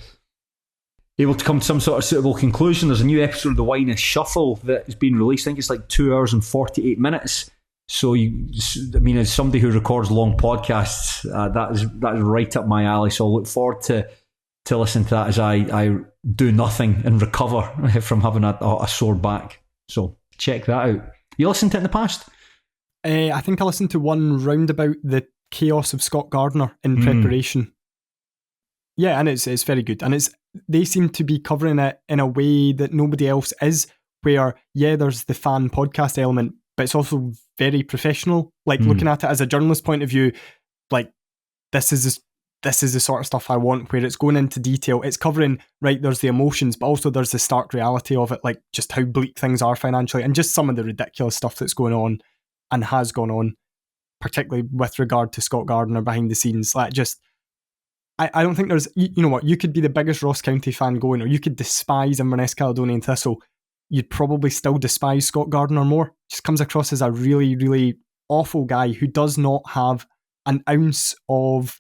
come to some sort of suitable conclusion. There's a new episode of The Wine is Shuffle that has been released. I think it's like 2 hours and 48 minutes. So, as somebody who records long podcasts, that is right up my alley. So I look forward to to listen to that as I do nothing and recover from having a sore back. So check that out. You listened to it in the past? I think I listened to one round about the chaos of Scott Gardner in preparation. Yeah, and it's very good. And they seem to be covering it in a way that nobody else is, where, yeah, there's the fan podcast element, but it's also very professional. Like, looking at it as a journalist point of view, like, this is the sort of stuff I want, where it's going into detail. It's covering, right, there's the emotions, but also there's the stark reality of it, like just how bleak things are financially and just some of the ridiculous stuff that's going on and has gone on, particularly with regard to Scott Gardner behind the scenes. Like, just, I don't think there's, you know what, you could be the biggest Ross County fan going, or you could despise Inverness, Caledonian Thistle. You'd probably still despise Scott Gardner more. Just comes across as a really, really awful guy who does not have an ounce of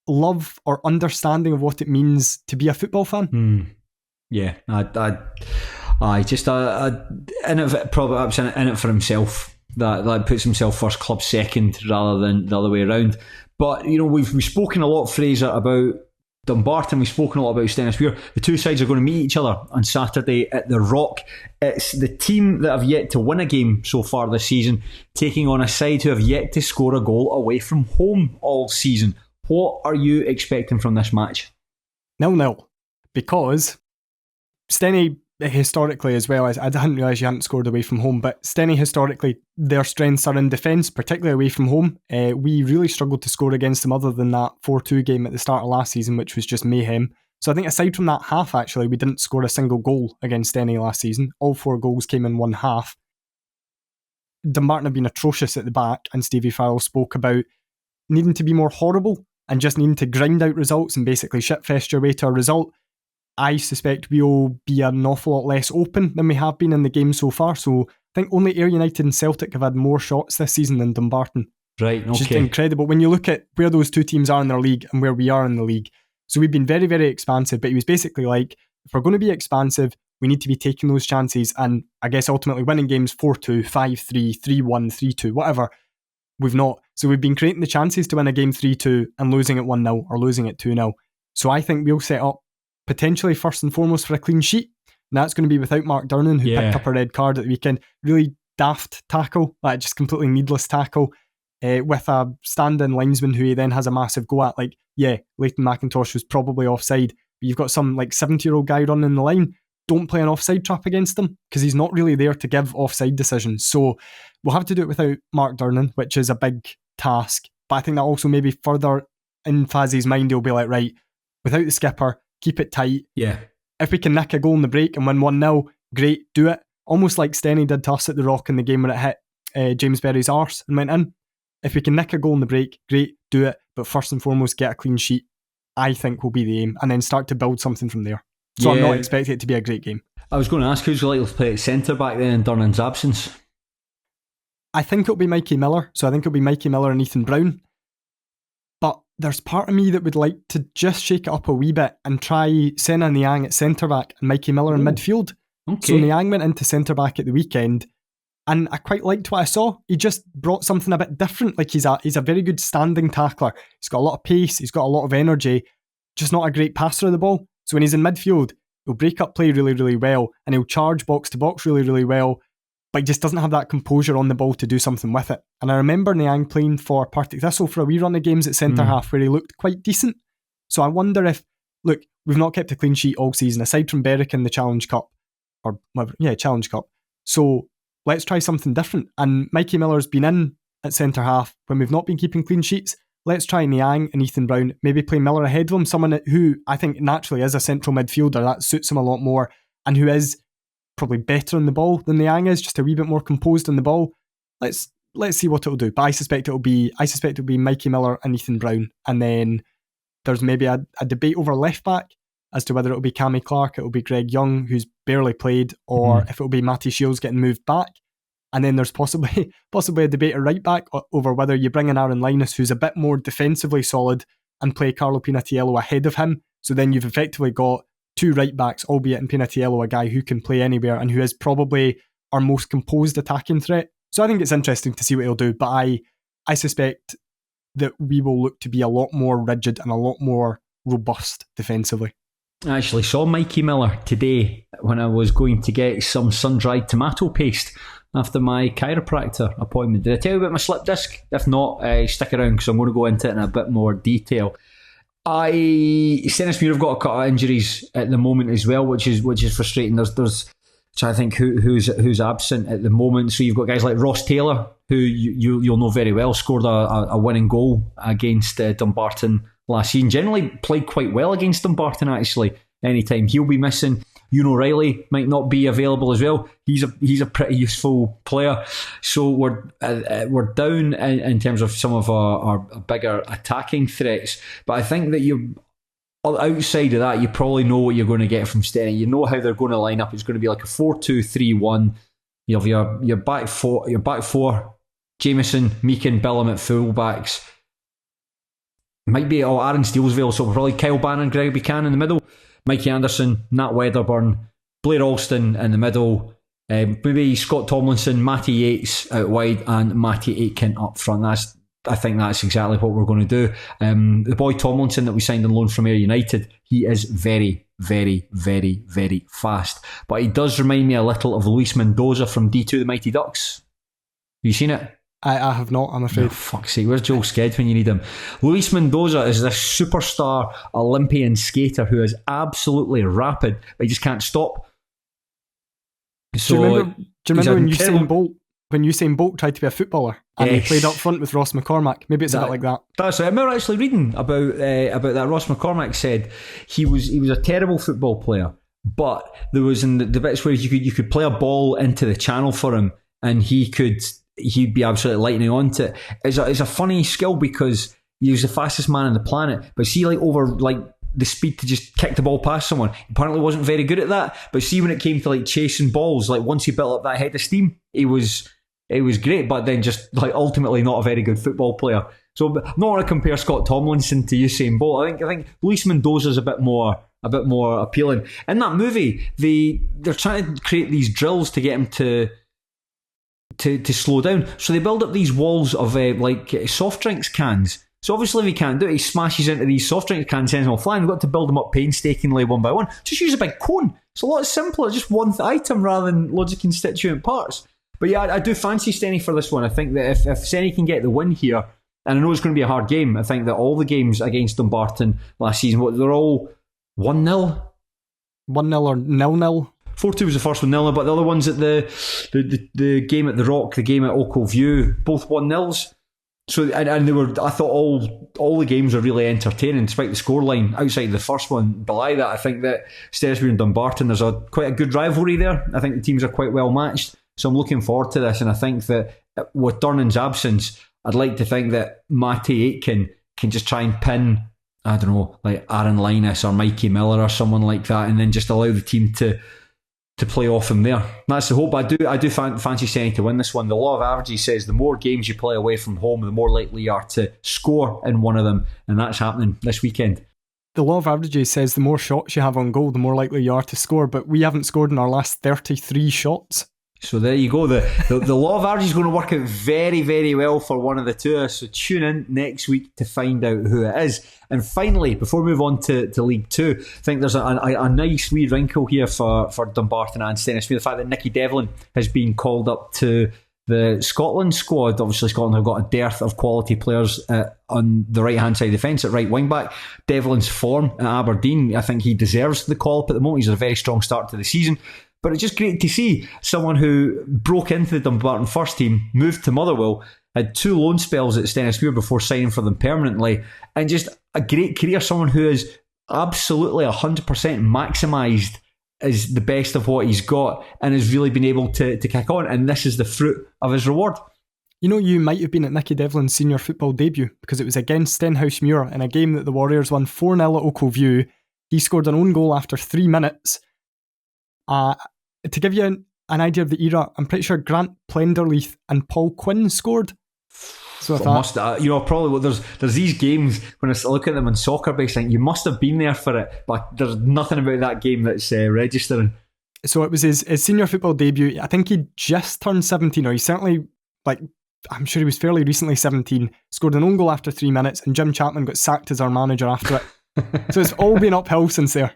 love or understanding of what it means to be a football fan. Yeah, I just in it, probably in it for himself. That puts himself first, club second, rather than the other way around. But you know, we've spoken a lot, Fraser, about Dumbarton. We've spoken a lot about Stennisweer. The two sides are going to meet each other on Saturday at the Rock. It's the team that have yet to win a game so far this season, taking on a side who have yet to score a goal away from home all season. What are you expecting from this match? 0-0, because Stenny, historically, as well, as I didn't realise you hadn't scored away from home, but Stenny, historically, their strengths are in defence, particularly away from home. We really struggled to score against them, other than that 4-2 game at the start of last season, which was just mayhem. So I think aside from that half, actually, we didn't score a single goal against Stenny last season. All 4 goals came in one half. Dumbarton have been atrocious at the back, and Stevie Farrell spoke about needing to be more horrible and just needing to grind out results and basically shitfest your way to a result. I suspect we'll be an awful lot less open than we have been in the game so far. So I think only Ayr United and Celtic have had more shots this season than Dumbarton. Right, okay. Which is incredible when you look at where those two teams are in their league and where we are in the league. So we've been very, very expansive, but he was basically like, if we're going to be expansive, we need to be taking those chances and I guess ultimately winning games 4-2, 5-3, 3-1, 3-2, whatever. We've not. So we've been creating the chances to win a game 3-2 and losing it 1-0 or losing it 2-0. So I think we'll set up potentially first and foremost for a clean sheet. And that's going to be without Mark Durnan, who picked up a red card at the weekend. Really daft tackle, like just completely needless tackle, with a stand-in linesman who he then has a massive go at. Like, yeah, Leighton McIntosh was probably offside, but you've got some like 70-year-old guy running the line. Don't play an offside trap against him, because he's not really there to give offside decisions. So we'll have to do it without Mark Durnan, which is a big task. But I think that also maybe further in Fazzy's mind, he'll be like, right, without the skipper, keep it tight. Yeah. If we can nick a goal in the break and win 1-0, great, do it. Almost like Stenny did to us at the Rock in the game when it hit James Berry's arse and went in. If we can nick a goal in the break, great, do it. But first and foremost, get a clean sheet, I think will be the aim, and then start to build something from there. So I'm not expecting it to be a great game. I was going to ask, who's likely to play at centre back then in Durnan's absence? I think it'll be Mikey Miller. So I think it'll be Mikey Miller and Ethan Brown. But there's part of me that would like to just shake it up a wee bit and try Senna Niang at centre back and Mikey Miller in midfield. Okay. So Niang went into centre back at the weekend, and I quite liked what I saw. He just brought something a bit different. Like, he's a very good standing tackler. He's got a lot of pace. He's got a lot of energy. Just not a great passer of the ball. So when he's in midfield, he'll break up play really, really well, and he'll charge box to box really, really well, but he just doesn't have that composure on the ball to do something with it. And I remember Niang playing for Partick Thistle for a wee run of games at centre half where he looked quite decent. So I wonder if, look, we've not kept a clean sheet all season, aside from Berwick in the Challenge Cup, or Challenge Cup. So let's try something different. And Mikey Miller's been in at centre half when we've not been keeping clean sheets. Let's try Niang and Ethan Brown, maybe play Miller ahead of him, someone who I think naturally is a central midfielder. That suits him a lot more, and who is probably better on the ball than Niang is, just a wee bit more composed on the ball. Let's see what it'll do. But I suspect it'll be Mikey Miller and Ethan Brown, and then there's maybe a debate over left back as to whether it'll be Cammy Clarke, it'll be Greg Young, who's barely played, or if it'll be Matty Shields getting moved back. And then there's possibly a debate at right back over whether you bring in Aaron Linus, who's a bit more defensively solid, and play Carlo Pinatiello ahead of him. So then you've effectively got two right backs, albeit in Pinatiello, a guy who can play anywhere and who is probably our most composed attacking threat. So I think it's interesting to see what he'll do, but I suspect that we will look to be a lot more rigid and a lot more robust defensively. I actually saw Mikey Miller today when I was going to get some sun-dried tomato paste after my chiropractor appointment. Did I tell you about my slip disc? If not, stick around because I'm going to go into it in a bit more detail. Stennismuir have got a couple of injuries at the moment as well, which is frustrating. There's trying to think who's absent at the moment. So you've got guys like Ross Taylor, who you'll know very well, scored a winning goal against Dumbarton last season. Generally played quite well against Dumbarton actually. Anytime he'll be missing. Ewan O'Reilly might not be available as well. He's a pretty useful player. So we're down in terms of some of our bigger attacking threats. But I think that outside of that, you probably know what you're going to get from Stenny. You know how they're going to line up. It's going to be like a 4-2-3-1. You have your back four, Jameson, Meakin, Billam at fullbacks. Might be Aaron Steelsville, so probably Kyle Bannon, Greg Buchanan in the middle. Mikey Anderson, Nat Wedderburn, Blair Alston in the middle, maybe Scott Tomlinson, Matty Yates out wide, and Matty Aitken up front. I think that's exactly what we're going to do. The boy Tomlinson that we signed on loan from Ayr United, he is very, very, very, very fast. But he does remind me a little of Luis Mendoza from D2 the Mighty Ducks. Have you seen it? I have not, I'm afraid. Oh, fuck's sake, where's Joel Sked when you need him? Luis Mendoza is this superstar Olympian skater who is absolutely rapid, but he just can't stop. So, do you remember when Usain Bolt tried to be a footballer and he played up front with Ross McCormack? Maybe it's a bit like that. That's right. I remember actually reading about that. Ross McCormack said he was a terrible football player, but there was in the bits where you could play a ball into the channel for him and he'd be absolutely lightning onto it. It's a funny skill because he was the fastest man on the planet, but see, like over like the speed to just kick the ball past someone, he apparently wasn't very good at that. But see, when it came to like chasing balls, like once he built up that head of steam, it was great, but then just like ultimately not a very good football player. So I'm not want to compare Scott Tomlinson to Usain Bolt. I think Luis Mendoza's a bit more appealing. In that movie, they're trying to create these drills to get him to slow down. So they build up these walls of like soft drinks cans. So obviously if he can't do it, he smashes into these soft drinks cans, sends them all flying. We've got to build them up painstakingly one by one. Just use a big cone. It's a lot simpler, just one item rather than loads of constituent parts. But yeah, I do fancy Stenny for this one. I think that if Stenny can get the win here, and I know it's going to be a hard game, I think that all the games against Dumbarton last season, they're all 1-0? 1-0 or 0-0? 4-2 was the first one, 0-0, but the other ones at the game at the Rock, the game at Oakville View, both 1-0s. So and they were. I thought all the games were really entertaining, despite the scoreline. Outside the first one, belie that, I think that Stennismuir and Dumbarton, there's quite a good rivalry there. I think the teams are quite well matched. So I'm looking forward to this, and I think that with Durnan's absence, I'd like to think that Matty Aitken can just try and pin, I don't know, like Aaron Linus or Mikey Miller or someone like that, and then just allow the team to play off him there. That's the hope. I do fancy Stenny to win this one. The law of averages says the more games you play away from home, the more likely you are to score in one of them, and that's happening this weekend. The law of averages says the more shots you have on goal, the more likely you are to score, but we haven't scored in our last 33 shots. So there you go. The law of averages is going to work out very, very well for one of the two of us. So tune in next week to find out who it is. And finally, before we move on to League 2, I think there's a nice wee wrinkle here for Dumbarton and Stennismuir. The fact that Nicky Devlin has been called up to the Scotland squad. Obviously, Scotland have got a dearth of quality players on the right-hand side of the fence at right wing-back. Devlin's form at Aberdeen, I think he deserves the call-up at the moment. He's had a very strong start to the season. But it's just great to see someone who broke into the Dumbarton first team, moved to Motherwell, had 2 loan spells at Stennismuir before signing for them permanently, and just a great career, someone who is absolutely 100% maximised as the best of what he's got and has really been able to kick on, and this is the fruit of his reward. You know, you might have been at Nicky Devlin's senior football debut because it was against Stenhousemuir in a game that the Warriors won 4-0 at Oakville View. He scored an own goal after 3 minutes. To give you an idea of the era, I'm pretty sure Grant Plenderleith and Paul Quinn scored. So probably there's these games when I look at them on soccer base, think you must have been there for it, but there's nothing about that game that's registering. So it was his senior football debut. I think he just turned 17, or he certainly, I'm sure he was fairly recently 17. Scored an own goal after 3 minutes, and Jim Chapman got sacked as our manager after it. So it's all been uphill since there.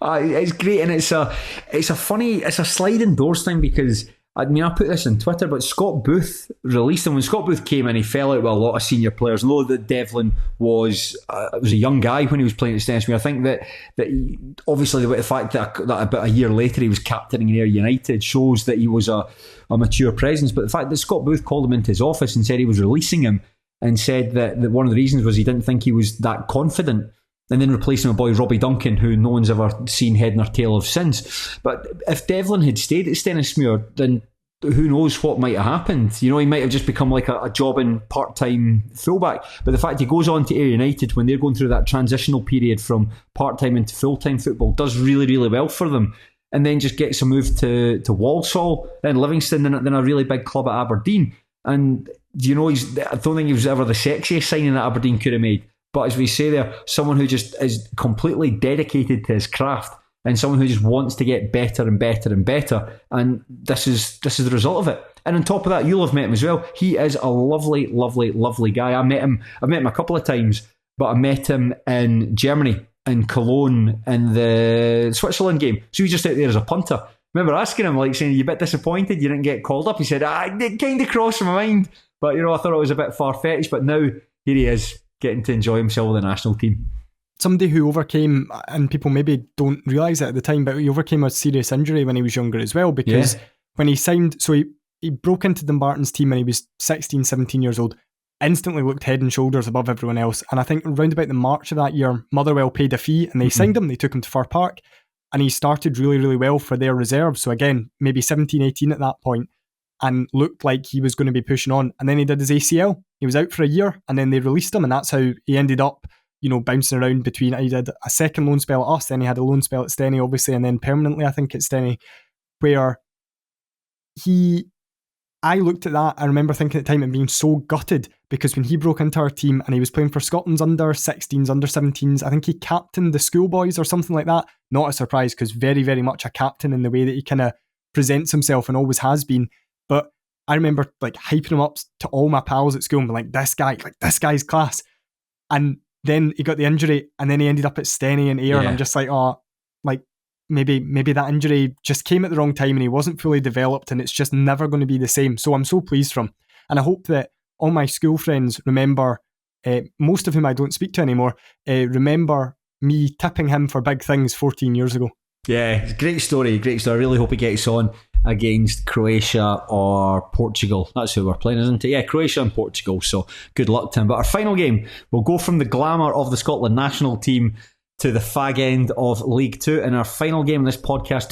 It's great, and it's a sliding doors thing, because I put this on Twitter, but Scott Booth released him. When Scott Booth came in, he fell out with a lot of senior players. Although that Devlin was a young guy when he was playing at Stennismere, I think that he, obviously the fact that about a year later he was captaining Ayr United shows that he was a mature presence. But the fact that Scott Booth called him into his office and said he was releasing him, and said that one of the reasons was he didn't think he was that confident, and then replacing a boy Robbie Duncan, who no one's ever seen head nor tail of since. But if Devlin had stayed at Stennismere, then who knows what might have happened. He might have just become like a jobbing part-time fullback. But the fact he goes on to Ayr United when they're going through that transitional period from part-time into full-time football does really, really well for them. And then just gets a move to Walsall, then Livingston, then a really big club at Aberdeen. And I don't think he was ever the sexiest signing that Aberdeen could have made. But as we say there, someone who just is completely dedicated to his craft, and someone who just wants to get better and better and better. And this is the result of it. And on top of that, you'll have met him as well. He is a lovely, lovely, lovely guy. I've met him a couple of times, but I met him in Germany, in Cologne, in the Switzerland game. So he was just out there as a punter. I remember asking him, saying, "You're a bit disappointed you didn't get called up?" He said, "It kind of crossed my mind, but I thought it was a bit far-fetched." But now, here he is, getting to enjoy himself with the national team. Somebody who overcame, and people maybe don't realise it at the time, but he overcame a serious injury when he was younger as well, because when he signed, so he broke into Dumbarton's team when he was 16, 17 years old, instantly looked head and shoulders above everyone else. And I think around about the March of that year, Motherwell paid a fee and they signed him, they took him to Fir Park, and he started really, really well for their reserves. So again, maybe 17, 18 at that point, and looked like he was going to be pushing on. And then he did his ACL. He was out for a year, and then they released him, and that's how he ended up bouncing around between. He did a second loan spell at us, then he had a loan spell at Steny, obviously, and then permanently, I think, at Steny, where I looked at that, I remember thinking at the time and being so gutted, because when he broke into our team and he was playing for Scotland's under 16s, under 17s, I think he captained the schoolboys or something like that. Not a surprise, because very, very much a captain in the way that he kind of presents himself and always has been. But I remember hyping him up to all my pals at school and being this guy's class. And then he got the injury, and then he ended up at Steny and Ayr, and I'm just maybe that injury just came at the wrong time and he wasn't fully developed, and it's just never going to be the same. So I'm so pleased for him. And I hope that all my school friends remember, most of whom I don't speak to anymore, remember me tipping him for big things 14 years ago. Yeah, great story. I really hope he gets on against Croatia or Portugal. That's who we're playing, isn't it? Yeah, Croatia and Portugal. So good luck to him. But our final game, we'll go from the glamour of the Scotland national team to the fag end of League Two. And our final game in this podcast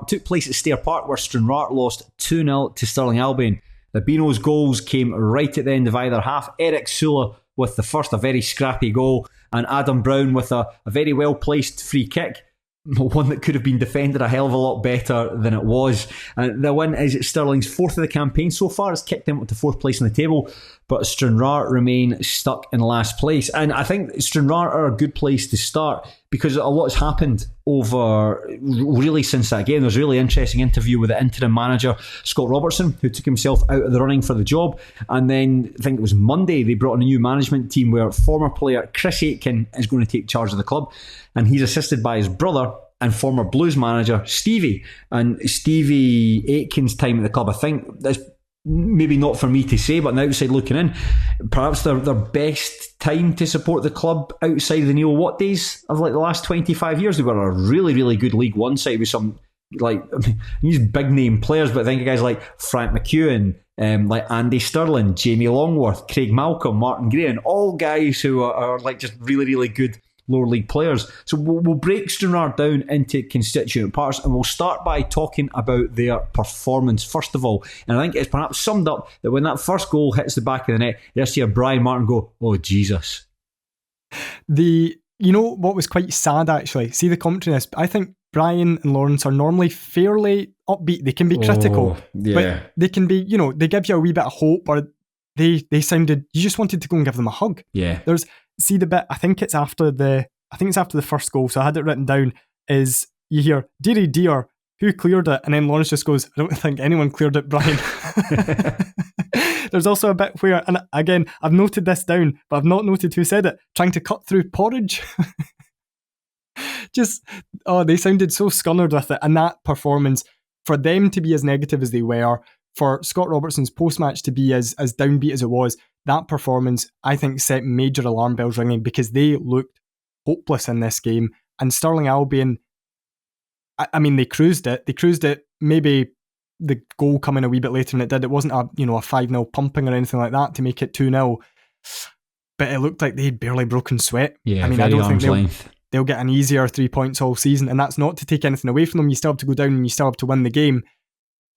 took place at Stair Park, where Stranraer lost 2-0 to Stirling Albion. The Beano's goals came right at the end of either half. Eric Sula with the first, a very scrappy goal, and Adam Brown with a very well-placed free kick. One that could have been defended a hell of a lot better than it was. The win is Stirling's fourth of the campaign so far. It's kicked them up to fourth place on the table, but Stranraer remain stuck in last place. And I think Stranraer are a good place to start, because a lot's happened over really since that game. There's a really interesting interview with the interim manager, Scott Robertson, who took himself out of the running for the job. And then I think it was Monday, they brought in a new management team where former player Chris Aitken is going to take charge of the club. And he's assisted by his brother and former Blues manager Stevie. And Stevie Aitken's time at the club, I think that's maybe not for me to say, but on the outside looking in, perhaps their best time to support the club outside of the Neil Watt days of the last 25 years. They were a really, really good League One side with some these big name players, but I think of guys like Frank McEwen, like Andy Stirling, Jamie Longworth, Craig Malcolm, Martin Gray, and all guys who are just really, really good lower league players. So we'll break Stranraer down into constituent parts, and we'll start by talking about their performance first of all. And I think it's perhaps summed up that when that first goal hits the back of the net, you just hear Brian Martin go, "Oh Jesus." You know what was quite sad actually? See the commentary on this. I think Brian and Lawrence are normally fairly upbeat. They can be critical, but they can be, they give you a wee bit of hope, or they sounded, you just wanted to go and give them a hug. Yeah. See the bit, I think it's after the first goal, so I had it written down, is you hear, "Dearie dear, who cleared it?" And then Lawrence just goes, "I don't think anyone cleared it, Brian." There's also a bit where, and again, I've noted this down, but I've not noted who said it, trying to cut through porridge. They sounded so scunnered with it. And that performance, for them to be as negative as they were, for Scott Robertson's post-match to be as downbeat as it was, that performance, I think, set major alarm bells ringing because they looked hopeless in this game. And Stirling Albion, I mean, they cruised it. Maybe the goal coming a wee bit later than it did. It wasn't a 5-0 pumping or anything like that to make it 2-0. But it looked like they'd barely broken sweat. Yeah, I mean, I don't think they'll get an easier 3 points all season. And that's not to take anything away from them. You still have to go down and you still have to win the game.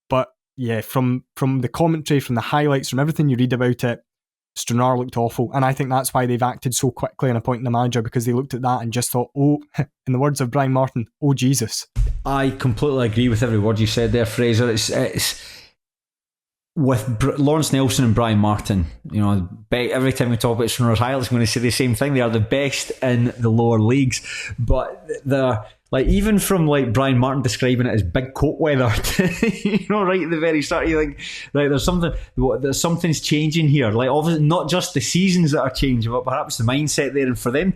But yeah, from the commentary, from the highlights, from everything you read about it, Stranraer looked awful, and I think that's why they've acted so quickly in appointing the manager, because they looked at that and just thought, oh, in the words of Brian Martin, oh Jesus. I completely agree with every word you said there, Fraser. It's with Lawrence Nelson and Brian Martin, every time we talk about Stranraer's highlights, I'm going to say the same thing. They are the best in the lower leagues, but they're even from Brian Martin describing it as big coat weather, right at the very start, you think, right, there's something's changing here. Obviously, not just the seasons that are changing, but perhaps the mindset there. And for them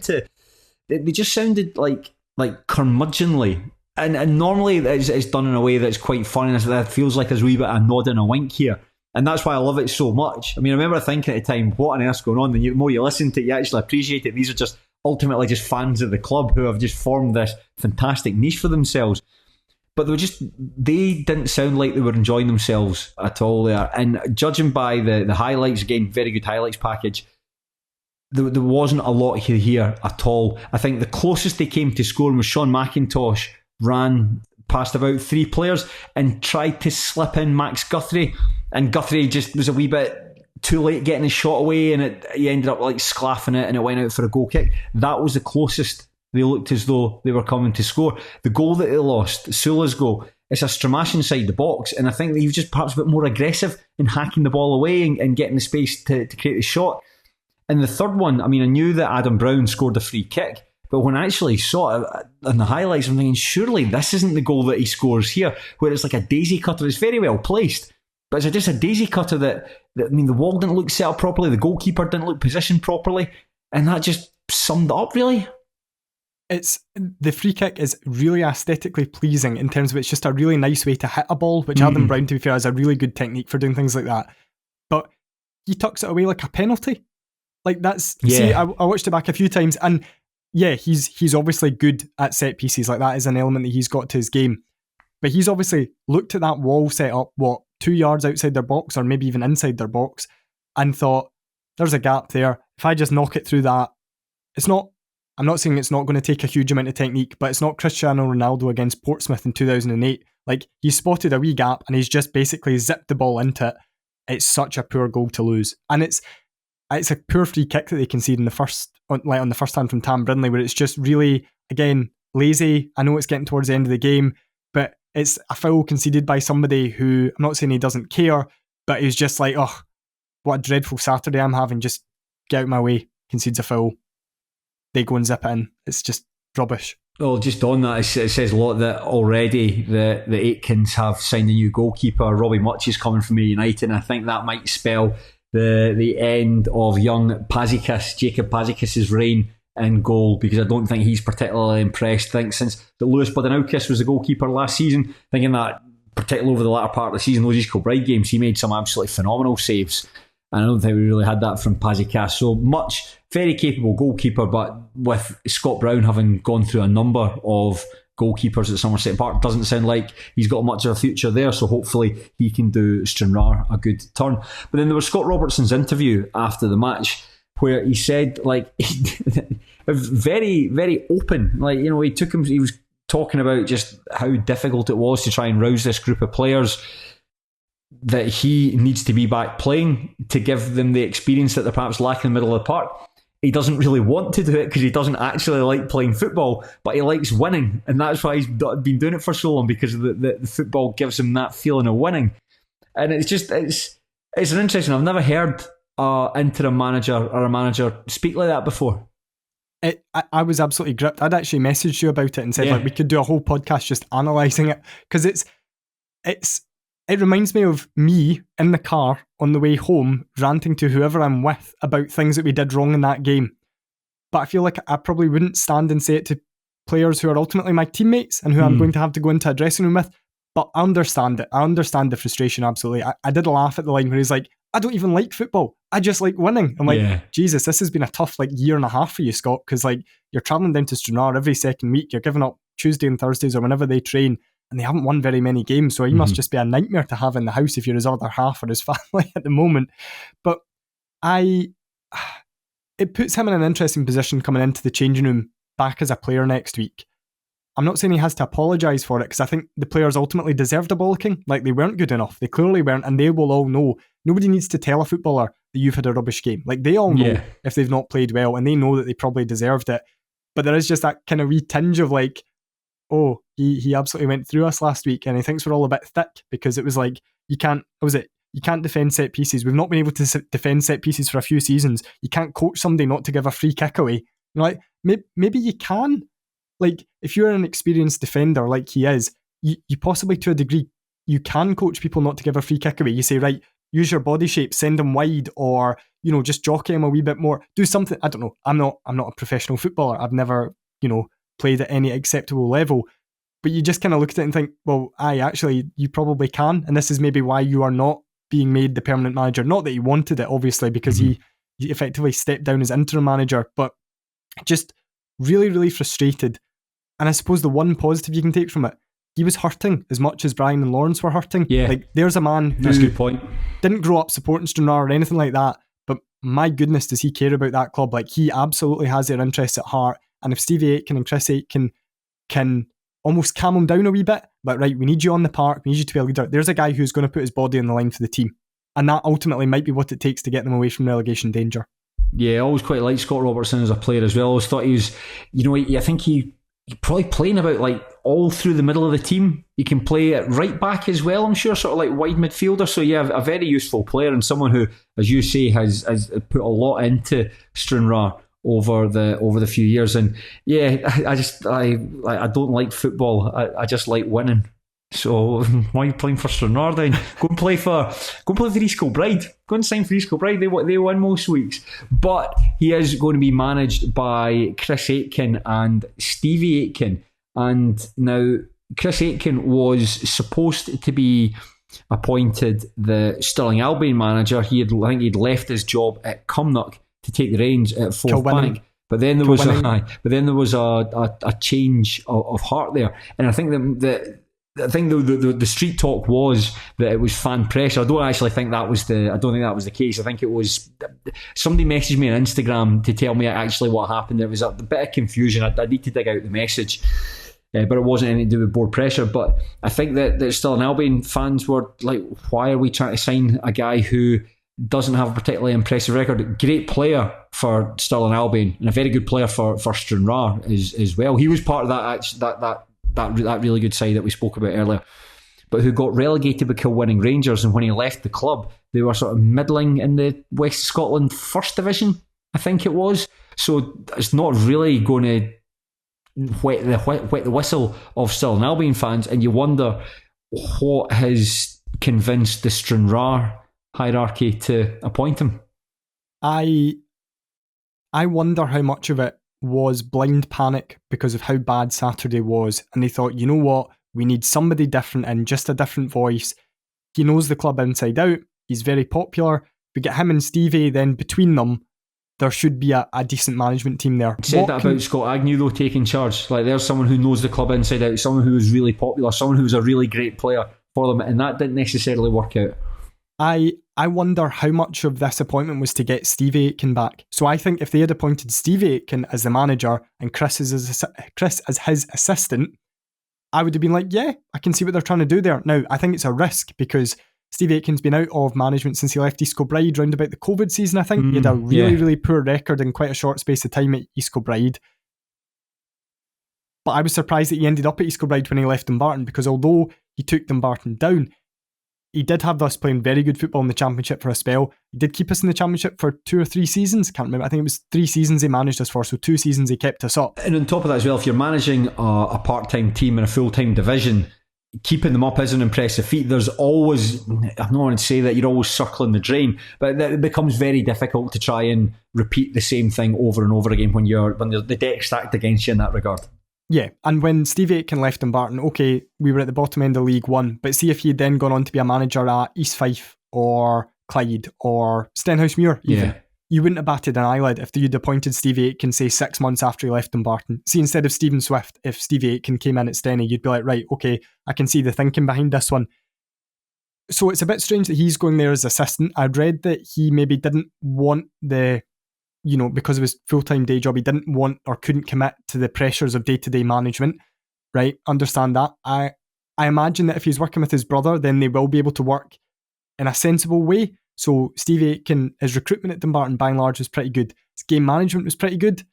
they just sounded like curmudgeonly. And normally it's done in a way that's quite funny. That feels like there's a wee bit of a nod and a wink here. And that's why I love it so much. I mean, I remember thinking at the time, what on earth's going on? The more you listen to it, you actually appreciate it. These are just ultimately just fans of the club who have just formed this fantastic niche for themselves. But they didn't sound like they were enjoying themselves at all there. And judging by the highlights, again, very good highlights package, there wasn't a lot here at all. I think the closest they came to scoring was Sean McIntosh ran past about 3 players and tried to slip in Max Guthrie, and Guthrie just was a wee bit too late getting his shot away, and he ended up sclaffing it and it went out for a goal kick. That was the closest they looked as though they were coming to score. The goal that they lost, Sula's goal, it's a stramash inside the box, and I think that he was just perhaps a bit more aggressive in hacking the ball away and getting the space to create the shot. And the third one, I mean, I knew that Adam Brown scored a free kick, but when I actually saw it in the highlights, I'm thinking, surely this isn't the goal that he scores here, where it's like a daisy cutter. It's very well placed, but it's just a daisy cutter that I mean, the wall didn't look set up properly, the goalkeeper didn't look positioned properly, and that just summed it up, really. The free kick is really aesthetically pleasing in terms of it's just a really nice way to hit a ball, which Adam Brown, to be fair, has a really good technique for doing things like that. But he tucks it away like a penalty. See, I watched it back a few times, and yeah, he's obviously good at set pieces. That is an element that he's got to his game. But he's obviously looked at that wall set up, 2 yards outside their box, or maybe even inside their box, and thought, there's a gap there. If I just knock it through that, I'm not saying it's not going to take a huge amount of technique, but it's not Cristiano Ronaldo against Portsmouth in 2008. He spotted a wee gap and he's just basically zipped the ball into it. It's such a poor goal to lose. And it's a poor free kick that they concede on the first hand from Tam Brindley, where it's just really, again, lazy. I know it's getting towards the end of the game, but it's a foul conceded by somebody who, I'm not saying he doesn't care, but he's just like, oh, what a dreadful Saturday I'm having, just get out of my way, concedes a foul. They go and zip it in. It's just rubbish. Well, just on that, it says a lot that already the Aitkens have signed a new goalkeeper. Robbie Much is coming from United, and I think that might spell the end of young Jacob Pazikis' reign in goal, because I don't think he's particularly impressed. I think since the Lewis Budanaukis was the goalkeeper last season, thinking that particularly over the latter part of the season, those East Kilbride games, he made some absolutely phenomenal saves. And I don't think we really had that from Pazikis. So Much, very capable goalkeeper, but with Scott Brown having gone through a number of goalkeepers at Somerset Park, doesn't sound like he's got much of a future there, so hopefully he can do Stranraer a good turn. But then there was Scott Robertson's interview after the match, where he said, very, very open. He was talking about just how difficult it was to try and rouse this group of players, that he needs to be back playing to give them the experience that they're perhaps lacking in the middle of the park. He doesn't really want to do it because he doesn't actually like playing football, but he likes winning, and that's why he's been doing it for so long, because the football gives him that feeling of winning. And it's an interesting. I've never heard an interim manager or a manager speak like that before. I was absolutely gripped. I'd actually messaged you about it and said we could do a whole podcast just analysing it, because it reminds me of me in the car on the way home ranting to whoever I'm with about things that we did wrong in that game. But I feel like I probably wouldn't stand and say it to players who are ultimately my teammates and who I'm going to have to go into a dressing room with. But I understand it. I understand the frustration, absolutely. I did laugh at the line where he's like, I don't even like football. I just like winning. I'm like, Jesus, this has been a tough year and a half for you, Scott, because you're travelling down to Stranraer every second week. You're giving up Tuesday and Thursdays or whenever they train, and they haven't won very many games. So he must just be a nightmare to have in the house if you're his other half or his family at the moment. But it puts him in an interesting position coming into the changing room back as a player next week. I'm not saying he has to apologise for it, because I think the players ultimately deserved a bollocking. They weren't good enough. They clearly weren't, and they will all know. Nobody needs to tell a footballer that you've had a rubbish game. They all know if they've not played well, and they know that they probably deserved it. But there is just that kind of wee tinge of oh, he absolutely went through us last week, and he thinks we're all a bit thick, because it was you can't defend set pieces. We've not been able to defend set pieces for a few seasons. You can't coach somebody not to give a free kick away. Maybe you can. If you're an experienced defender like he is, you possibly, to a degree, you can coach people not to give a free kick away. You say, right, use your body shape, send them wide, or just jockey him a wee bit more. Do something. I don't know. I'm not a professional footballer. I've never played at any acceptable level. But you just kind of look at it and think, well, actually, you probably can, and this is maybe why you are not being made the permanent manager. Not that he wanted it, obviously, because he effectively stepped down as interim manager, but just really, really frustrated. And I suppose the one positive you can take from it, he was hurting as much as Brian and Lawrence were hurting. Yeah. There's a man who That's a good point. Didn't grow up supporting Stranraer or anything like that, but my goodness, does he care about that club. He absolutely has their interests at heart. And if Stevie Aitken and Chris Aitken can almost calm him down a wee bit, right, we need you on the park, we need you to be a leader. There's a guy who's going to put his body on the line for the team. And that ultimately might be what it takes to get them away from relegation danger. Yeah, I always quite liked Scott Robertson as a player as well. I always thought he was, I think he probably playing about all through the middle of the team. He can play at right back as well, I'm sure, sort of wide midfielder. So yeah, a very useful player, and someone who, as you say, has put a lot into Stranraer over the few years. And yeah, I don't like football. I just like winning. So why are you playing for Stranraer then? Go and play for East Kilbride. Go and sign for East Kilbride. They win most weeks. But he is going to be managed by Chris Aitken and Stevie Aitken. And now Chris Aitken was supposed to be appointed the Stirling Albion manager. I think he'd left his job at Cumnock to take the reins at Forth Bank. But then there was a change of heart there. And I think the street talk was that it was fan pressure. I don't think that was the case. I think it was somebody messaged me on Instagram to tell me actually what happened. There was a bit of confusion. I need to dig out the message, but it wasn't anything to do with board pressure. But I think that Stirling Albion fans were like, why are we trying to sign a guy who doesn't have a particularly impressive record? Great player for Stirling Albion and a very good player for Stranraer as well. He was part of that really good side that we spoke about earlier, but who got relegated with Kilwinning Rangers, and when he left the club they were sort of middling in the West Scotland First Division, I think it was. So it's not really going to wet the whistle of Stirling Albion fans, and you wonder what has convinced the Stranraer hierarchy to appoint him. I wonder how much of it was blind panic because of how bad Saturday was, and they thought, you know what, we need somebody different in, just a different voice. He knows the club inside out, he's very popular, we get him and Stevie, then between them there should be a decent management team there. Said that about Scott Agnew though, taking charge. There's someone who knows the club inside out, someone who is really popular, someone who's a really great player for them, and that didn't necessarily work out. I wonder how much of this appointment was to get Stevie Aitken back. So I think if they had appointed Stevie Aitken as the manager and Chris as his assistant, I would have been like, yeah, I can see what they're trying to do there. Now, I think it's a risk because Stevie Aitken's been out of management since he left East Kilbride round about the COVID season, I think. He had a really poor record in quite a short space of time at East Kilbride. But I was surprised that he ended up at East Kilbride when he left Dumbarton, because although he took Dumbarton down, he did have us playing very good football in the Championship for a spell. He did keep us in the Championship for 2 or 3 seasons. Can't remember. I think it was 3 seasons he managed us for, so 2 seasons he kept us up. And on top of that as well, if you're managing a part-time team in a full-time division, keeping them up is an impressive feat. There's always, I'm not going to say that you're always circling the drain, but it becomes very difficult to try and repeat the same thing over and over again when the deck's stacked against you in that regard. Yeah, and when Steve Aitken left Dumbarton, okay, we were at the bottom end of League One, but see if he'd then gone on to be a manager at East Fife or Clyde or Stenhousemuir even. Yeah. You wouldn't have batted an eyelid if you'd appointed Steve Aitken, say 6 months after he left Dumbarton. See, instead of Stephen Swift, if Steve Aitken came in at Steny, you'd be like, right, okay, I can see the thinking behind this one. So it's a bit strange that he's going there as assistant. I'd read that he maybe didn't want because of his full-time day job, he didn't want or couldn't commit to the pressures of day-to-day management, right? Understand that. I imagine that if he's working with his brother, then they will be able to work in a sensible way. So Steve Aitken, his recruitment at Dumbarton by and large was pretty good. His game management was pretty good.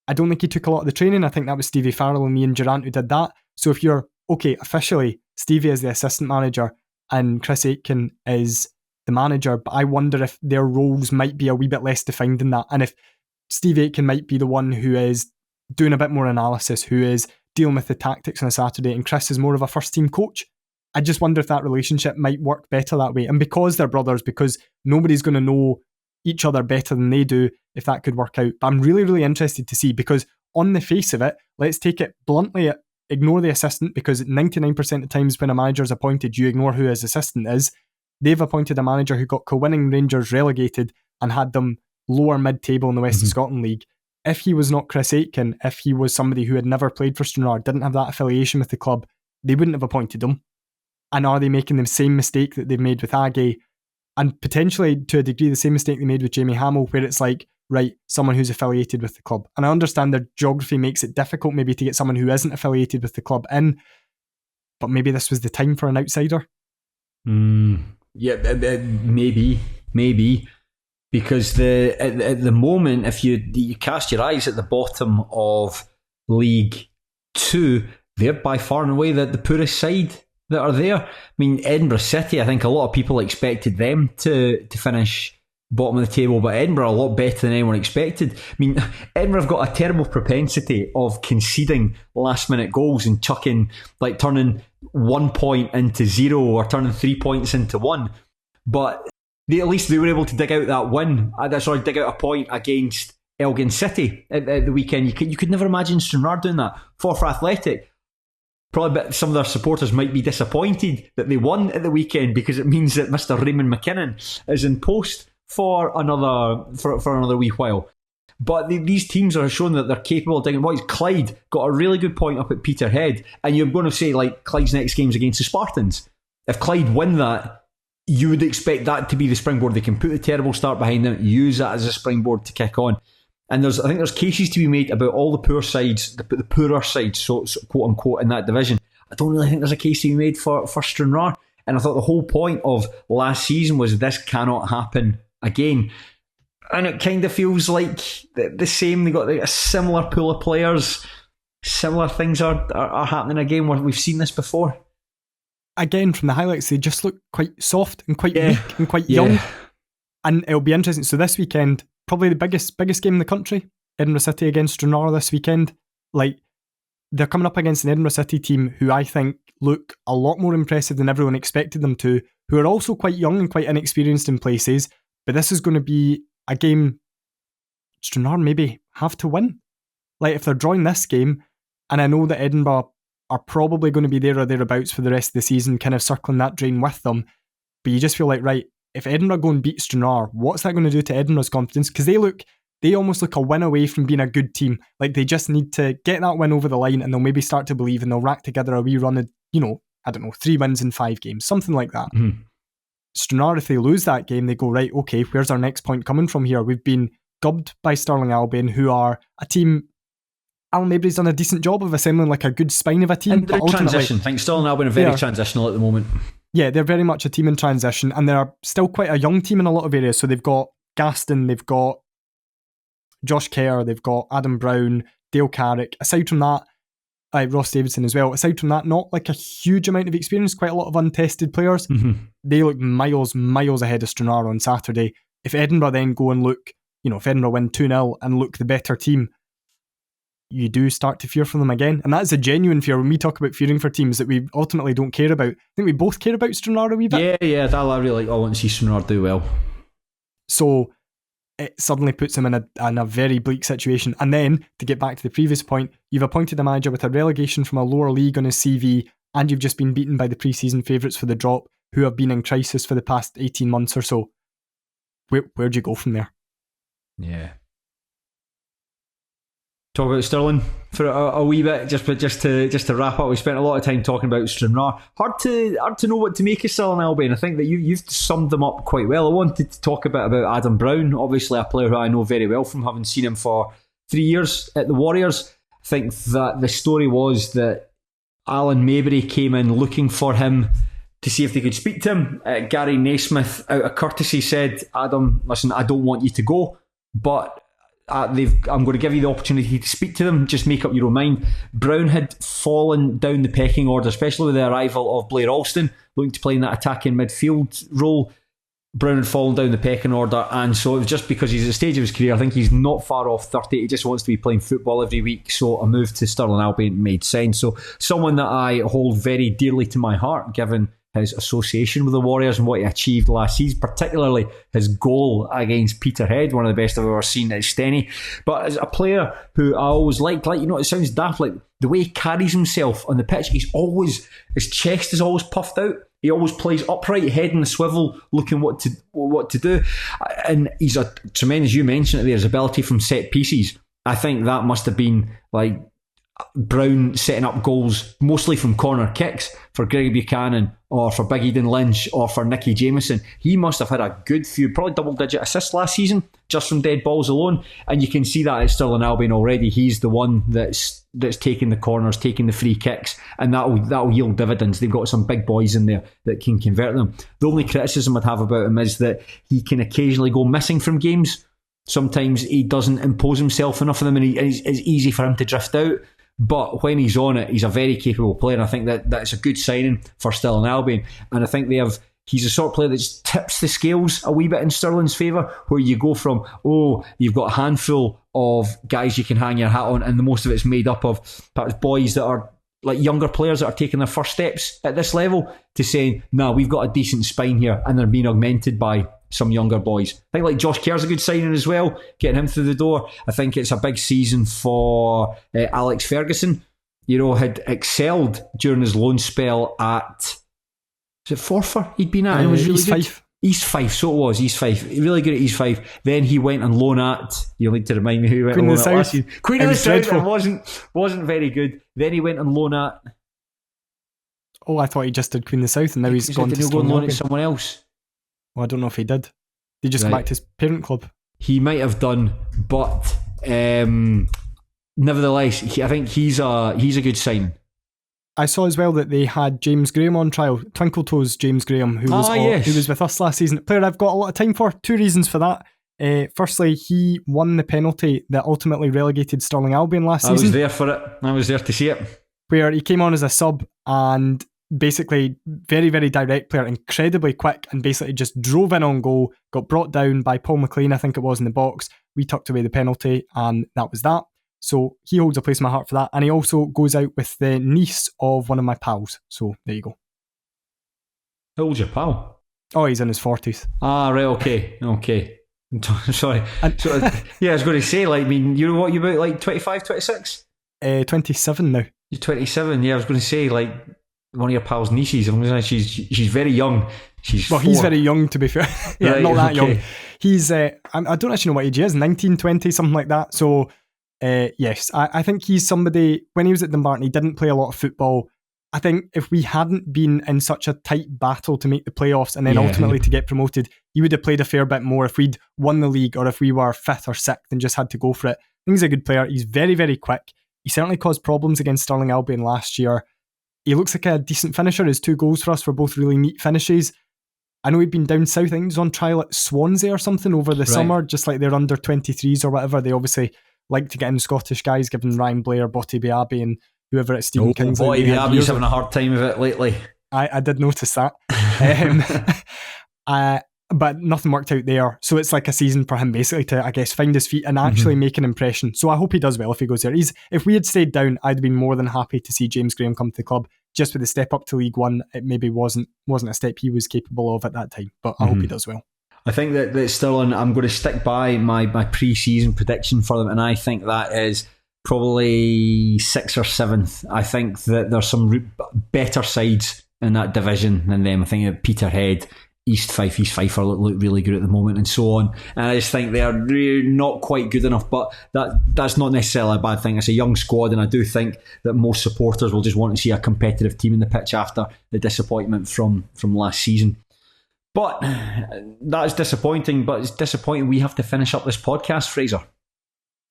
I don't think he took a lot of the training. I think that was Stevie Farrell and Ian Durant who did that. So if you're, okay, officially, Stevie is the assistant manager and Chris Aitken is the manager, but I wonder if their roles might be a wee bit less defined than that. And if Steve Aitken might be the one who is doing a bit more analysis, who is dealing with the tactics on a Saturday, and Chris is more of a first-team coach. I just wonder if that relationship might work better that way. And because they're brothers, because nobody's going to know each other better than they do, if that could work out. But I'm really, really interested to see, because on the face of it, let's take it bluntly, ignore the assistant, because 99% of times when a manager is appointed, you ignore who his assistant is. They've appointed a manager who got co-winning Rangers relegated and had them lower mid-table in the West of Scotland League. If he was not Chris Aitken, if he was somebody who had never played for Stranraer, didn't have that affiliation with the club, they wouldn't have appointed him. And are they making the same mistake that they've made with Agay? And potentially, to a degree, the same mistake they made with Jamie Hamill, where it's like, right, someone who's affiliated with the club. And I understand their geography makes it difficult maybe to get someone who isn't affiliated with the club in, but maybe this was the time for an outsider. Yeah, maybe. Because at the moment, if you cast your eyes at the bottom of League 2, they're by far and away the poorest side that are there. I mean, Edinburgh City, I think a lot of people expected them to finish bottom of the table, but Edinburgh are a lot better than anyone expected. I mean, Edinburgh have got a terrible propensity of conceding last minute goals and turning 1 point into 0 or turning 3 points into 1. But at least they were able to dig out that win. Dig out a point against Elgin City at the weekend. You could never imagine Stranraer doing that. Forfar Athletic, probably some of their supporters might be disappointed that they won at the weekend, because it means that Mr. Raymond McKinnon is in post for another wee while. But these teams are showing that they're capable of digging. Clyde got a really good point up at Peterhead, and you're going to say Clyde's next game's against the Spartans. If Clyde win that, you would expect that to be the springboard. They can put the terrible start behind them, use that as a springboard to kick on. And I think there's cases to be made about all the poor sides, the poorer sides, so quote unquote, in that division. I don't really think there's a case to be made for Stranraer. And I thought the whole point of last season was this cannot happen again. And it kind of feels like the same. They got a similar pool of players. Similar things are happening again. We've seen this before. Again, from the highlights, they just look quite soft and quite weak and quite young. And it'll be interesting. So this weekend, probably the biggest game in the country, Edinburgh City against Stranraer this weekend. They're coming up against an Edinburgh City team who I think look a lot more impressive than everyone expected them to, who are also quite young and quite inexperienced in places. But this is going to be a game Stranraer maybe have to win. If they're drawing this game, and I know that Edinburgh are probably going to be there or thereabouts for the rest of the season, kind of circling that drain with them, but you just feel like, right, if Edinburgh go and beat Stranraer, what's that going to do to Edinburgh's confidence? Because they almost look a win away from being a good team. They just need to get that win over the line, and they'll maybe start to believe, and they'll rack together a wee run of, 3 wins in 5 games, something like that. Stranraer, if they lose that game, they go, right, okay, where's our next point coming from here? We've been gubbed by Stirling Albion, who are a team. Alan Mabry's done a decent job of assembling a good spine of a team. And they're transition. I think Stirling Albion are very transitional at the moment. Yeah, they're very much a team in transition, and they're still quite a young team in a lot of areas. So they've got Gaston, they've got Josh Kerr, they've got Adam Brown, Dale Carrick. Aside from that, Ross Davidson as well. Aside from that, not a huge amount of experience, quite a lot of untested players. They look miles ahead of Stranraer on Saturday. If Edinburgh then go and look, if Edinburgh win 2-0 and look the better team, you do start to fear for them again. And that's a genuine fear when we talk about fearing for teams that we ultimately don't care about. I think we both care about Stranraer a wee bit. Yeah, I really want to see Stranraer do well. So it suddenly puts him in a very bleak situation. And then, to get back to the previous point, you've appointed a manager with a relegation from a lower league on his CV, and you've just been beaten by the pre-season favourites for the drop, who have been in crisis for the past 18 months or so. Where'd you go from there? Yeah. Talk about Stirling for a wee bit, just to wrap up. We spent a lot of time talking about Stranraer. Hard to know what to make of Stirling Albion. I think that you've summed them up quite well. I wanted to talk a bit about Adam Brown, obviously a player who I know very well from having seen him for 3 years at the Warriors. I think that the story was that Alan Maybury came in looking for him to see if they could speak to him. Gary Naismith, out of courtesy, said, Adam, listen, I don't want you to go, but I'm going to give you the opportunity to speak to them. Just make up your own mind. Brown had fallen down the pecking order, especially with the arrival of Blair Alston, looking to play in that attacking midfield role. Brown had fallen down the pecking order, and so it was just because he's at the stage of his career. I think he's not far off 30. He just wants to be playing football every week, so a move to Stirling Albion made sense. So someone that I hold very dearly to my heart, given his association with the Warriors and what he achieved last season, particularly his goal against Peterhead, one of the best I've ever seen at Steny. But as a player who I always liked, it sounds daft, like the way he carries himself on the pitch, his chest is always puffed out. He always plays upright, head in the swivel, looking what to do. And he's a tremendous, you mentioned it there, his ability from set pieces. I think that must have been like Brown setting up goals mostly from corner kicks for Gregory Buchanan or for Big Eden Lynch or for Nicky Jameson. He must have had a good few, probably double-digit assists last season just from dead balls alone, and you can see that at Stirling Albion already. He's the one that's taking the corners, taking the free kicks, and that'll yield dividends. They've got some big boys in there that can convert them. The only criticism I'd have about him is that he can occasionally go missing from games. Sometimes he doesn't impose himself enough of them, and it's easy for him to drift out. But when he's on it, he's a very capable player, and I think that's a good signing for Stirling Albion. And I think he's the sort of player that just tips the scales a wee bit in Stirling's favour, where you go from, you've got a handful of guys you can hang your hat on, and the most of it's made up of perhaps boys that are like younger players that are taking their first steps at this level, to saying, we've got a decent spine here, and they're being augmented by some younger boys. I think like Josh Kerr's a good signing as well, getting him through the door. I think it's a big season for Alex Ferguson. Had excelled during his loan spell at, is it Forfar he'd been at? It was really East good. Fife. East Fife, so it was East Fife. Really good at East Fife. Then he went on loan at, you'll need to remind me who he went on loan at last season. Queen of the South. It wasn't very good. Then he went on loan at, I thought he just did Queen of the South, and now he's gone to go on loan at someone else. Well, I don't know if he did. He just come back to his parent club. He might have done, but nevertheless, I think he's a good signing. I saw as well that they had James Graham on trial, Twinkle Toes James Graham, who was with us last season. A player I've got a lot of time for. 2 reasons for that. Firstly, he won the penalty that ultimately relegated Stirling Albion last season. I was there for it. I was there to see it. Where he came on as a sub and basically very, very direct player, incredibly quick, and basically just drove in on goal, got brought down by Paul McLean, I think it was, in the box. We tucked away the penalty, and that was that. So he holds a place in my heart for that. And he also goes out with the niece of one of my pals. So there you go. How old's your pal? Oh, he's in his 40s. Ah, right, okay. Sorry. I was going to say, you're what, you about like 25, 26? 27 now. You're 27, I was going to say, one of your pal's nieces. She's very young. She's 4. He's very young, to be fair. Right, not that young. He's I don't actually know what age he is, 19, 20, something like that. So yes, I think he's somebody, when he was at Dumbarton, he didn't play a lot of football. I think if we hadn't been in such a tight battle to make the playoffs and then ultimately to get promoted, he would have played a fair bit more if we'd won the league, or if we were 5th or 6th and just had to go for it. I think he's a good player. He's very, very quick. He certainly caused problems against Stirling Albion last year. He looks like a decent finisher. His 2 goals for us were both really neat finishes. I know he'd been down south. I think he was on trial at Swansea or something over the summer, just like their under 23s or whatever. They obviously like to get in Scottish guys, given Ryan Blair, Botti Biabi, and whoever it's Stephen Kingsley. Botti Biabi's having a hard time of it lately. I did notice that. But nothing worked out there. So it's like a season for him basically to, I guess, find his feet and actually make an impression. So I hope he does well if he goes there. If we had stayed down, I'd have been more than happy to see James Graham come to the club. Just with the step up to League One, it maybe wasn't a step he was capable of at that time. But I hope he does well. I think that Stirling, I'm going to stick by my pre-season prediction for them, and I think that is probably 6th or 7th. I think that there's some better sides in that division than them. I think that Peterhead, East Fife look really good at the moment, and so on. And I just think they're really not quite good enough, but that's not necessarily a bad thing. It's a young squad, and I do think that most supporters will just want to see a competitive team in the pitch after the disappointment from last season. But that's disappointing, but it's disappointing we have to finish up this podcast, Fraser.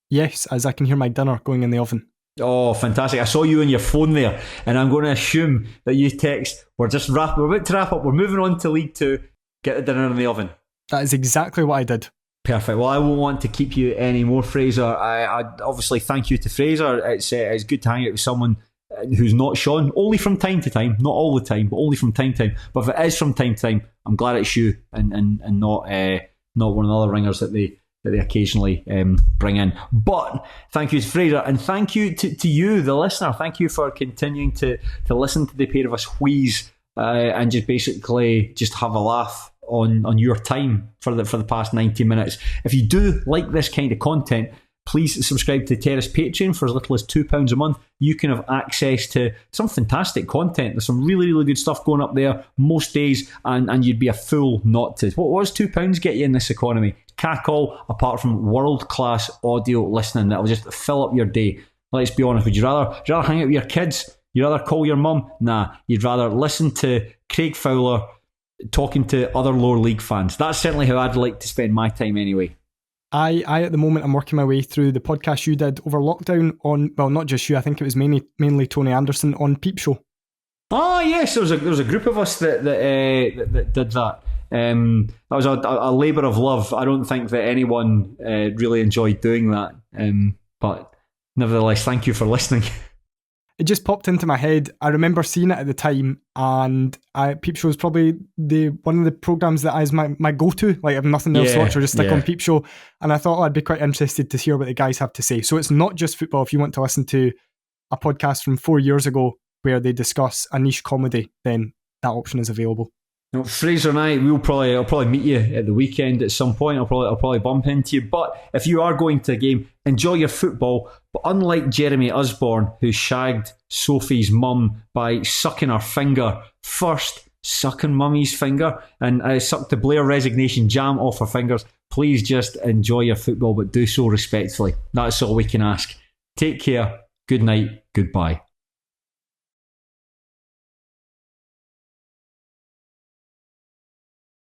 Yes, as I can hear my dinner going in the oven. Oh, fantastic. I saw you on your phone there, and I'm going to assume that you text, we're about to wrap up, we're moving on to League 2, get the dinner in the oven. That is exactly what I did. Perfect. Well, I won't want to keep you any more, Fraser. I obviously thank you to Fraser. It's good to hang out with someone who's not Sean, only from time to time, not all the time, but only from time to time. But if it is from time to time, I'm glad it's you and not one of the other ringers that they occasionally bring in. But thank you to Fraser, and thank you to you, the listener. Thank you for continuing to listen to the pair of us wheeze and just basically just have a laugh on your time for the past 90 minutes. If you do like this kind of content, please subscribe to Terrace Patreon for as little as £2 a month. You can have access to some fantastic content. There's some really, really good stuff going up there most days, and you'd be a fool not to. What does £2 get you in this economy? Cack all, apart from world-class audio listening that will just fill up your day. Let's be honest, would you rather hang out with your kids? You'd rather call your mum? Nah, you'd rather listen to Craig Fowler talking to other lower league fans. That's certainly how I'd like to spend my time anyway. I at the moment I'm working my way through the podcast you did over lockdown on, well, not just you, I think it was mainly Tony Anderson on Peep Show. Oh yes, there was a group of us that did that. That was a labour of love. I don't think that anyone really enjoyed doing that, but nevertheless, thank you for listening. It just popped into my head. I remember seeing it at the time, and Peep Show is probably one of the programmes that is my go-to. Like, I have nothing else to watch, or just stick on Peep Show. And I thought I'd be quite interested to hear what the guys have to say. So it's not just football. If you want to listen to a podcast from 4 years ago where they discuss a niche comedy, then that option is available. You know, Fraser and I'll probably meet you at the weekend at some point. I'll probably bump into you. But if you are going to a game, enjoy your football. But unlike Jeremy Osborne, who shagged Sophie's mum by sucking her finger first, sucking mummy's finger, and sucked the Blair resignation jam off her fingers, please just enjoy your football, but do so respectfully. That's all we can ask. Take care. Good night. Goodbye.